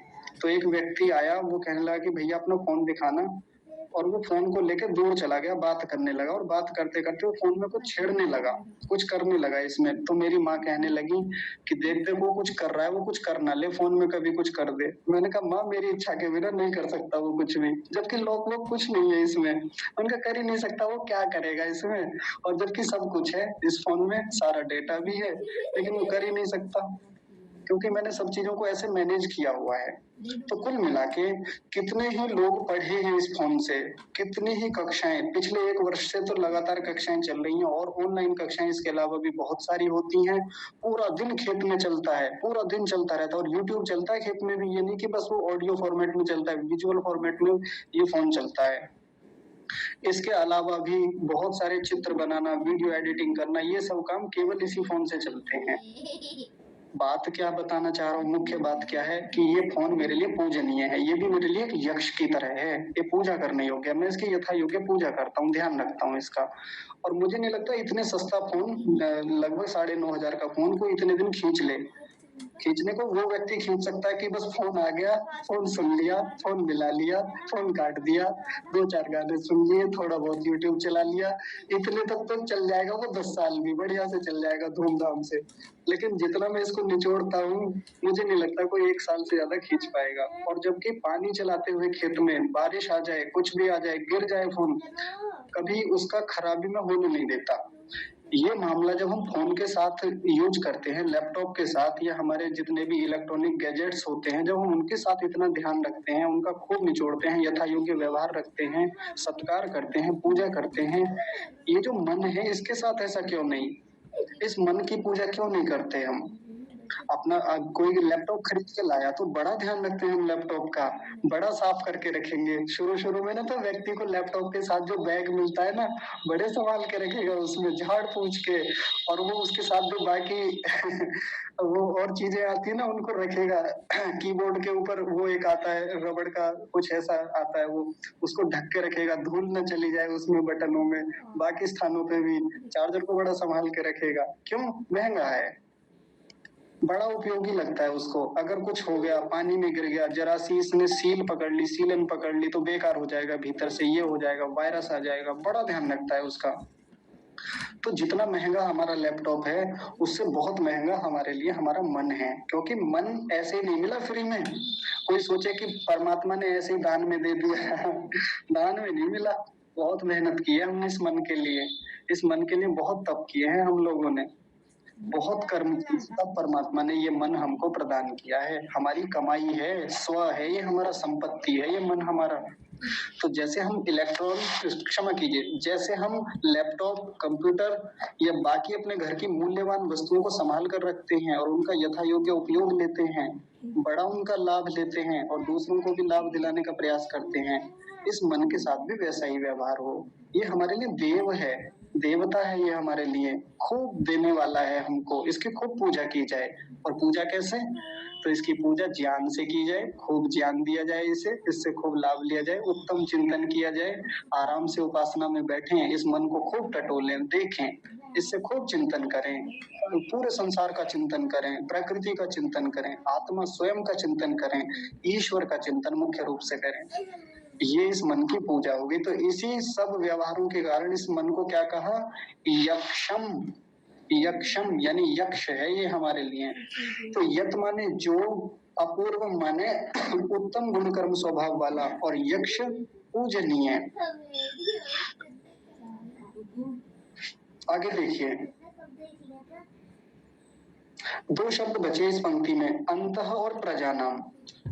तो एक व्यक्ति आया, वो कहने लगा कि भैया अपना फोन दिखाना, और वो फोन को लेकर दूर चला गया, बात करने लगा, और बात करते करते वो फोन में कुछ छेड़ने लगा, कुछ करने लगा इसमें। तो मेरी माँ कहने लगी कि देख देख वो कुछ कर रहा है, वो कुछ करना ले, फोन में कभी कुछ कर दे। मैंने कहा माँ, मेरी इच्छा के बिना नहीं कर सकता वो कुछ भी, जबकि लोग कुछ नहीं है इसमें, उनका कर ही नहीं सकता, वो क्या करेगा इसमें, और जबकि सब कुछ है इस फोन में, सारा डेटा भी है, लेकिन वो कर ही नहीं सकता। क्योंकि मैंने सब चीजों को ऐसे मैनेज किया हुआ है। तो कुल मिला के कितने ही लोग पढ़े हैं इस फोन से, कितनी ही कक्षाएं पिछले 1 वर्ष से तो लगातार कक्षाएं चल रही हैं, और ऑनलाइन कक्षाएं इसके अलावा भी बहुत सारी होती हैं। पूरा दिन खेत में चलता है, पूरा दिन चलता रहता है, और यूट्यूब चलता है खेत में भी। ये नहीं कि बस वो ऑडियो फॉर्मेट में चलता है, विजुअल फॉर्मेट में ये फोन चलता है। इसके अलावा भी बहुत सारे चित्र बनाना, वीडियो एडिटिंग करना, ये सब काम केवल इसी फोन से चलते हैं। बात क्या बताना चाह रहा हूँ, मुख्य बात क्या है कि ये फोन मेरे लिए पूजनीय है, ये भी मेरे लिए एक यक्ष की तरह है, ये पूजा करने योग्य है। मैं इसकी यथा योग्य पूजा करता हूँ, ध्यान रखता हूँ इसका। और मुझे नहीं लगता इतने सस्ता फोन, लगभग 9,500 का फोन को इतने दिन खींच ले। खींचने को वो व्यक्ति खींच सकता है कि बस फोन आ गया, फोन सुन लिया, फोन मिला लिया, फोन काट दिया, 2-4 गाने सुन लिए, थोड़ा बहुत यूट्यूब चला लिया, इतने तक तो चल जाएगा वो 10 साल भी बढ़िया से चल जाएगा, धूमधाम से। लेकिन जितना मैं इसको निचोड़ता हूँ, मुझे नहीं लगता कोई 1 साल से ज्यादा खींच पाएगा। और जबकि पानी चलाते हुए खेत में बारिश आ जाए, कुछ भी आ जाए, गिर जाए फोन, कभी उसका खराबी में होने नहीं देता। ये मामला जब हम फोन के साथ यूज करते हैं, लैपटॉप के साथ, या हमारे जितने भी इलेक्ट्रॉनिक गैजेट्स होते हैं, जब हम उनके साथ इतना ध्यान रखते हैं, उनका खूब निचोड़ते हैं, यथा योग्य व्यवहार रखते हैं, सत्कार करते हैं, पूजा करते हैं, ये जो मन है इसके साथ ऐसा क्यों नहीं? इस मन की पूजा क्यों नहीं करते हम? अपना कोई लैपटॉप खरीद के लाया तो बड़ा ध्यान रखते हैं हम लैपटॉप का, बड़ा साफ करके रखेंगे। शुरू में ना तो व्यक्ति को लैपटॉप के साथ जो बैग मिलता है ना, बड़े संभाल के रखेगा, उसमें झाड़ पूछ के, और वो उसके साथ जो बाकी वो और चीजें आती है ना उनको रखेगा। कीबोर्ड के ऊपर वो एक आता है रबड़ का, कुछ ऐसा आता है, वो उसको ढक के रखेगा, धूल न चली जाए उसमें, बटनों में, बाकी स्थानों पे भी। चार्जर को बड़ा संभाल के रखेगा, क्यों? महंगा है, बड़ा उपयोगी लगता है उसको। अगर कुछ हो गया, पानी में गिर गया, जरा सी इसने सील पकड़ ली, सीलन पकड़ ली, तो बेकार हो जाएगा, भीतर से ये हो जाएगा, वायरस आ जाएगा, बड़ा ध्यान रखता है उसका। तो जितना महंगा हमारा लैपटॉप है, उससे बहुत महंगा हमारे लिए हमारा मन है, क्योंकि मन ऐसे ही नहीं मिला फ्री में। कोई सोचे कि परमात्मा ने ऐसे ही दान में दे दिया दान में नहीं मिला, बहुत मेहनत की है हमने इस मन के लिए, इस मन के लिए बहुत तप किए हैं हम लोगों ने, बहुत कर्म किए, तब परमात्मा ने ये मन हमको प्रदान किया है। हमारी कमाई है, स्व है, ये हमारा संपत्ति है, ये मन हमारा। तो जैसे हम इलेक्ट्रॉन, क्षमा कीजिए, जैसे हम लैपटॉप, कंप्यूटर या बाकी अपने घर की मूल्यवान वस्तुओं को संभाल कर रखते हैं और उनका यथा योग्य उपयोग लेते हैं, बड़ा उनका लाभ लेते हैं और दूसरों को भी लाभ दिलाने का प्रयास करते हैं, इस मन के साथ भी वैसा ही व्यवहार हो। ये हमारे लिए देव है, देवता है, ये हमारे लिए खूब देने वाला है हमको, इसकी खूब पूजा की जाए। और पूजा कैसे? तो इसकी पूजा ज्ञान से की जाए, खूब ज्ञान दिया जाए इसे, इससे खूब लाभ लिया जाए, उत्तम चिंतन किया जाए, आराम से उपासना में बैठें, इस मन को खूब टटोलें, देखें, इससे खूब चिंतन करें, पूरे संसार का चिंतन करें, प्रकृति का चिंतन करें, आत्मा स्वयं का चिंतन करें, ईश्वर का चिंतन मुख्य रूप से करें। ये इस मन की पूजा होगी। तो इसी सब व्यवहारों के कारण इस मन को क्या कहा? यक्षम। यक्षम यानी यक्ष है ये हमारे लिए। तो यत माने जो, अपूर्व माने उत्तम गुण कर्म स्वभाव वाला, और यक्ष पूजनीय। आगे देखिए, 2 शब्द बचे इस पंक्ति में, अंतः और प्रजानाम।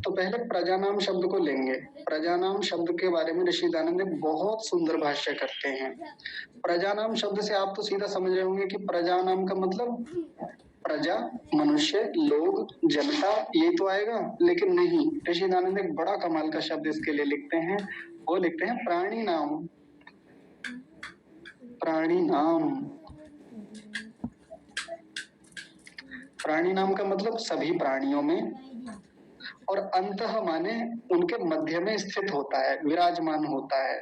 तो पहले प्रजानाम शब्द को लेंगे। प्रजानाम शब्द के बारे में ऋषि दानंद बहुत सुंदर भाष्य करते हैं। प्रजानाम शब्द से आप तो सीधा समझ रहे होंगे कि प्रजानाम का मतलब प्रजा, मनुष्य, लोग, जनता, ये तो आएगा, लेकिन नहीं, ऋषि दानंद एक बड़ा कमाल का शब्द इसके लिए लिखते हैं। वो लिखते हैं प्राणी नाम। प्राणी नाम, प्राणी नाम का मतलब सभी प्राणियों में, और अंतः माने उनके मध्य में स्थित होता है, विराजमान होता है।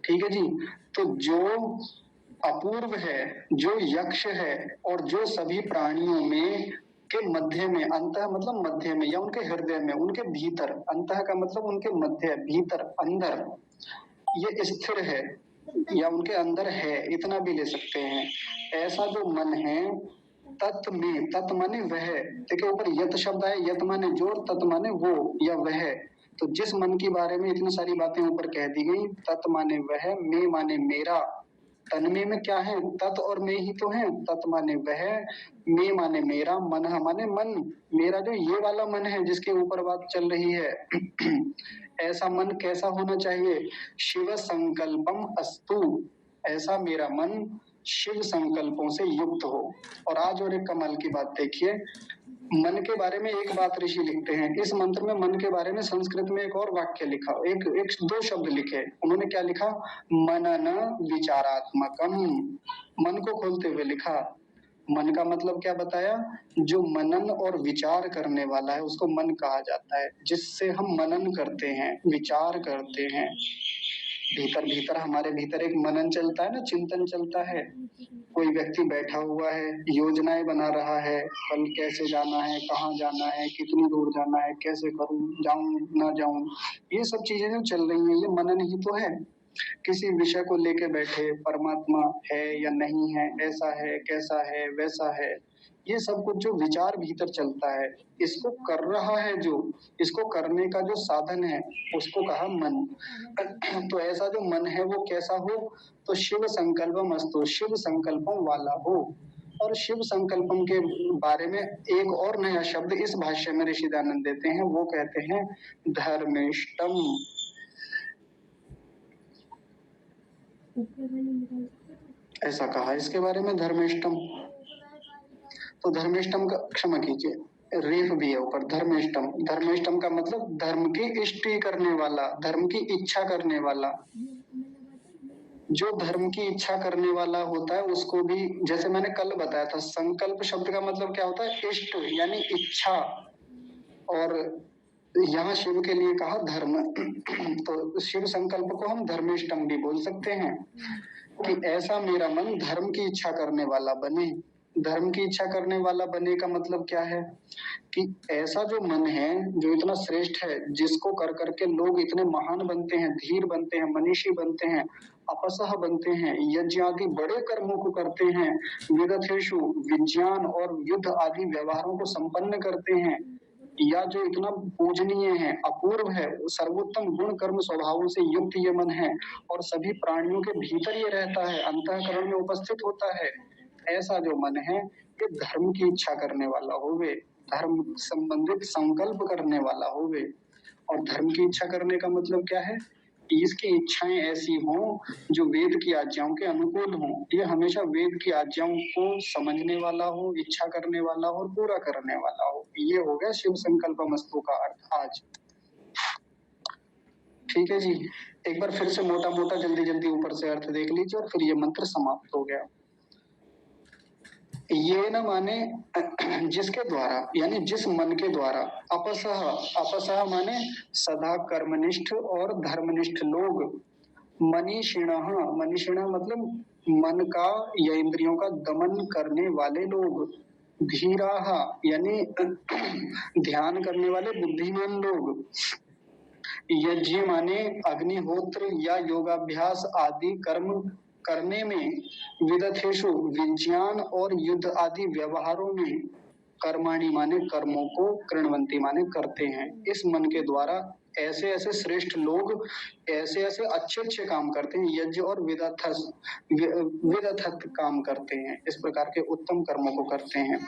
ठीक है जी। तो जो अपूर्व है, जो यक्ष है, और जो सभी प्राणियों में के मध्य में, अंतः मतलब मध्य में, या उनके हृदय में, उनके भीतर, अंतः का मतलब उनके मध्य, भीतर, अंदर, ये स्थिर है, या उनके अंदर है, इतना भी ले सकते हैं। ऐसा जो मन है, तत् में, तत् माने वह, देखिए ऊपर यत शब्द है, यत माने जो, तत् माने वो या वह। तो जिस मन के बारे में इतनी सारी बातें ऊपर कह दी गई, तत् माने वह, में माने मेरा, तन्मे में क्या है, तत् और मैं ही तो है। तत् माने वह, मैं माने मेरा, मन माने मन, मेरा जो ये वाला मन है जिसके ऊपर बात चल रही है ऐसा मन कैसा होना चाहिए, शिव संकल्पम अस्तु, ऐसा मेरा मन शिव संकल्पों से युक्त हो। और आज और एक कमाल की बात देखिए, मन के बारे में एक बात ऋषि लिखते हैं, इस मंत्र में मन के बारे में संस्कृत में एक और वाक्य लिखा, एक दो शब्द लिखे उन्होंने, क्या लिखा, मनन विचारात्मकम, मन को खोलते हुए लिखा। मन का मतलब क्या बताया, जो मनन और विचार करने वाला है उसको मन कहा जाता है, जिससे हम मनन करते हैं, विचार करते हैं। भीतर भीतर हमारे भीतर एक मनन चलता है ना, चिंतन चलता है। कोई व्यक्ति बैठा हुआ है, योजनाएं बना रहा है, कल कैसे जाना है, कहाँ जाना है, कितनी दूर जाना है, कैसे करूं, जाऊं ना जाऊं, ये सब चीजें जो चल रही हैं ये मनन ही तो है। किसी विषय को लेके बैठे, परमात्मा है या नहीं है, ऐसा है, कैसा है, वैसा है, ये सब कुछ जो विचार भीतर चलता है, इसको कर रहा है जो, इसको करने का जो साधन है उसको कहा मन। तो ऐसा जो मन है वो कैसा हो, तो शिव संकल्पम अस्तु, शिव संकल्पम वाला हो। और शिव संकल्पम के बारे में एक और नया शब्द इस भाष्य में ऋषि दयानंद देते हैं, वो कहते हैं धर्मिष्ठम। ऐसा कहा इसके बारे में धर्मिष्ठम। तो धर्मिष्ठम का, क्षमा कीजिए, रेफ भी है ऊपर, धर्मिष्ठम। धर्मिष्ठम का मतलब धर्म की इष्टि करने वाला, धर्म की इच्छा करने वाला। जो धर्म की इच्छा करने वाला होता है उसको भी, जैसे मैंने कल बताया था, संकल्प शब्द का मतलब क्या होता है, इष्ट यानी इच्छा। और यहाँ शिव के लिए कहा धर्म। तो शिव संकल्प को हम धर्मिष्ठम भी बोल सकते हैं, कि ऐसा मेरा मन धर्म की इच्छा करने वाला बने। धर्म की इच्छा करने वाला बने का मतलब क्या है, कि ऐसा जो मन है जो इतना श्रेष्ठ है, जिसको कर करके लोग इतने महान बनते हैं, धीर बनते हैं, मनीषी बनते हैं, अपसह बनते हैं, यज्ञ आदि बड़े कर्मों को करते हैं, विदथेषु विज्ञान और युद्ध आदि व्यवहारों को संपन्न करते हैं, या जो इतना पूजनीय है, अपूर्व है, सर्वोत्तम गुण कर्म स्वभावों से युक्त ये मन है, और सभी प्राणियों के भीतर ये रहता है, अंतःकरण में उपस्थित होता है, ऐसा जो मन है ये धर्म की इच्छा करने वाला होवे, धर्म संबंधित संकल्प करने वाला होवे। और धर्म की इच्छा करने का मतलब क्या है, कि इसकी इच्छाएं ऐसी हों जो वेद की आज्ञाओं के अनुकूल हों, ये हमेशा वेद की आज्ञाओं को समझने वाला हो, इच्छा करने वाला हो और पूरा करने वाला हो। ये हो गया शिव संकल्पमस्तु का अर्थ आज। ठीक है जी, एक बार फिर से मोटा मोटा जल्दी जल्दी ऊपर से अर्थ देख लीजिए और फिर ये मंत्र समाप्त हो गया। ये न माने जिसके द्वारा, यानी जिस मन के द्वारा, अपसह, अपसह माने सदा कर्मनिष्ठ और धर्मनिष्ठ लोग, मनीषिणः, मनीषिणः मतलब मन का या इंद्रियों का दमन करने वाले लोग, धीराः यानी ध्यान करने वाले बुद्धिमान लोग, यज्ञ माने अग्निहोत्र या योगाभ्यास आदि कर्म करने में, विदथेषु विज्ञान और युद्ध आदि व्यवहारों में, कर्माणि माने कर्मों को, कृण्वन्ति माने करते हैं। इस मन के द्वारा ऐसे ऐसे श्रेष्ठ लोग ऐसे ऐसे अच्छे अच्छे काम करते हैं, यज्ञ और विदथत काम करते हैं, इस प्रकार के उत्तम कर्मों को करते हैं।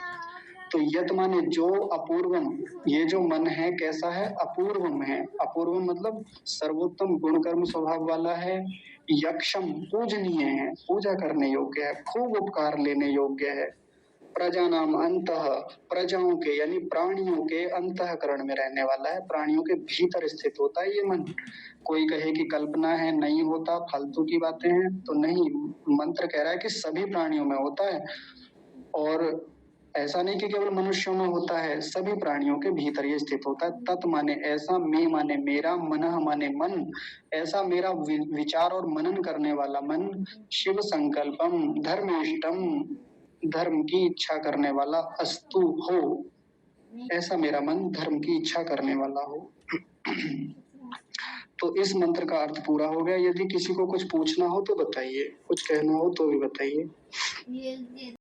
तो यत माने जो, अपूर्वम, ये जो मन है कैसा है, अपूर्वम है। अपूर्वम मतलब सर्वोत्तम गुण कर्म स्वभाव वाला है, यक्षम पूजनीय है, पूजा करने योग्य है, खूब उपकार लेने योग्य है, प्रजा नाम अंतः, प्रजाओं के यानी प्राणियों के अंतःकरण में रहने वाला है, प्राणियों के भीतर स्थित होता है ये मन। कोई कहे कि कल्पना है, नहीं होता, फालतू की बातें हैं, तो नहीं, मंत्र कह रहा है कि सभी प्राणियों में होता है। और ऐसा नहीं कि केवल मनुष्यों में होता है, सभी प्राणियों के भीतर ये स्थित होता है। तत् माने ऐसा, मे माने मेरा, मनः माने मन, ऐसा मेरा विचार और मनन करने वाला मन, शिव संकल्पम धर्मिष्ठम, धर्म की इच्छा करने वाला, अस्तु हो, ऐसा मेरा मन धर्म की इच्छा करने वाला हो। तो इस मंत्र का अर्थ पूरा हो गया। यदि किसी को कुछ पूछना हो तो बताइए, कुछ कहना हो तो भी बताइए। ये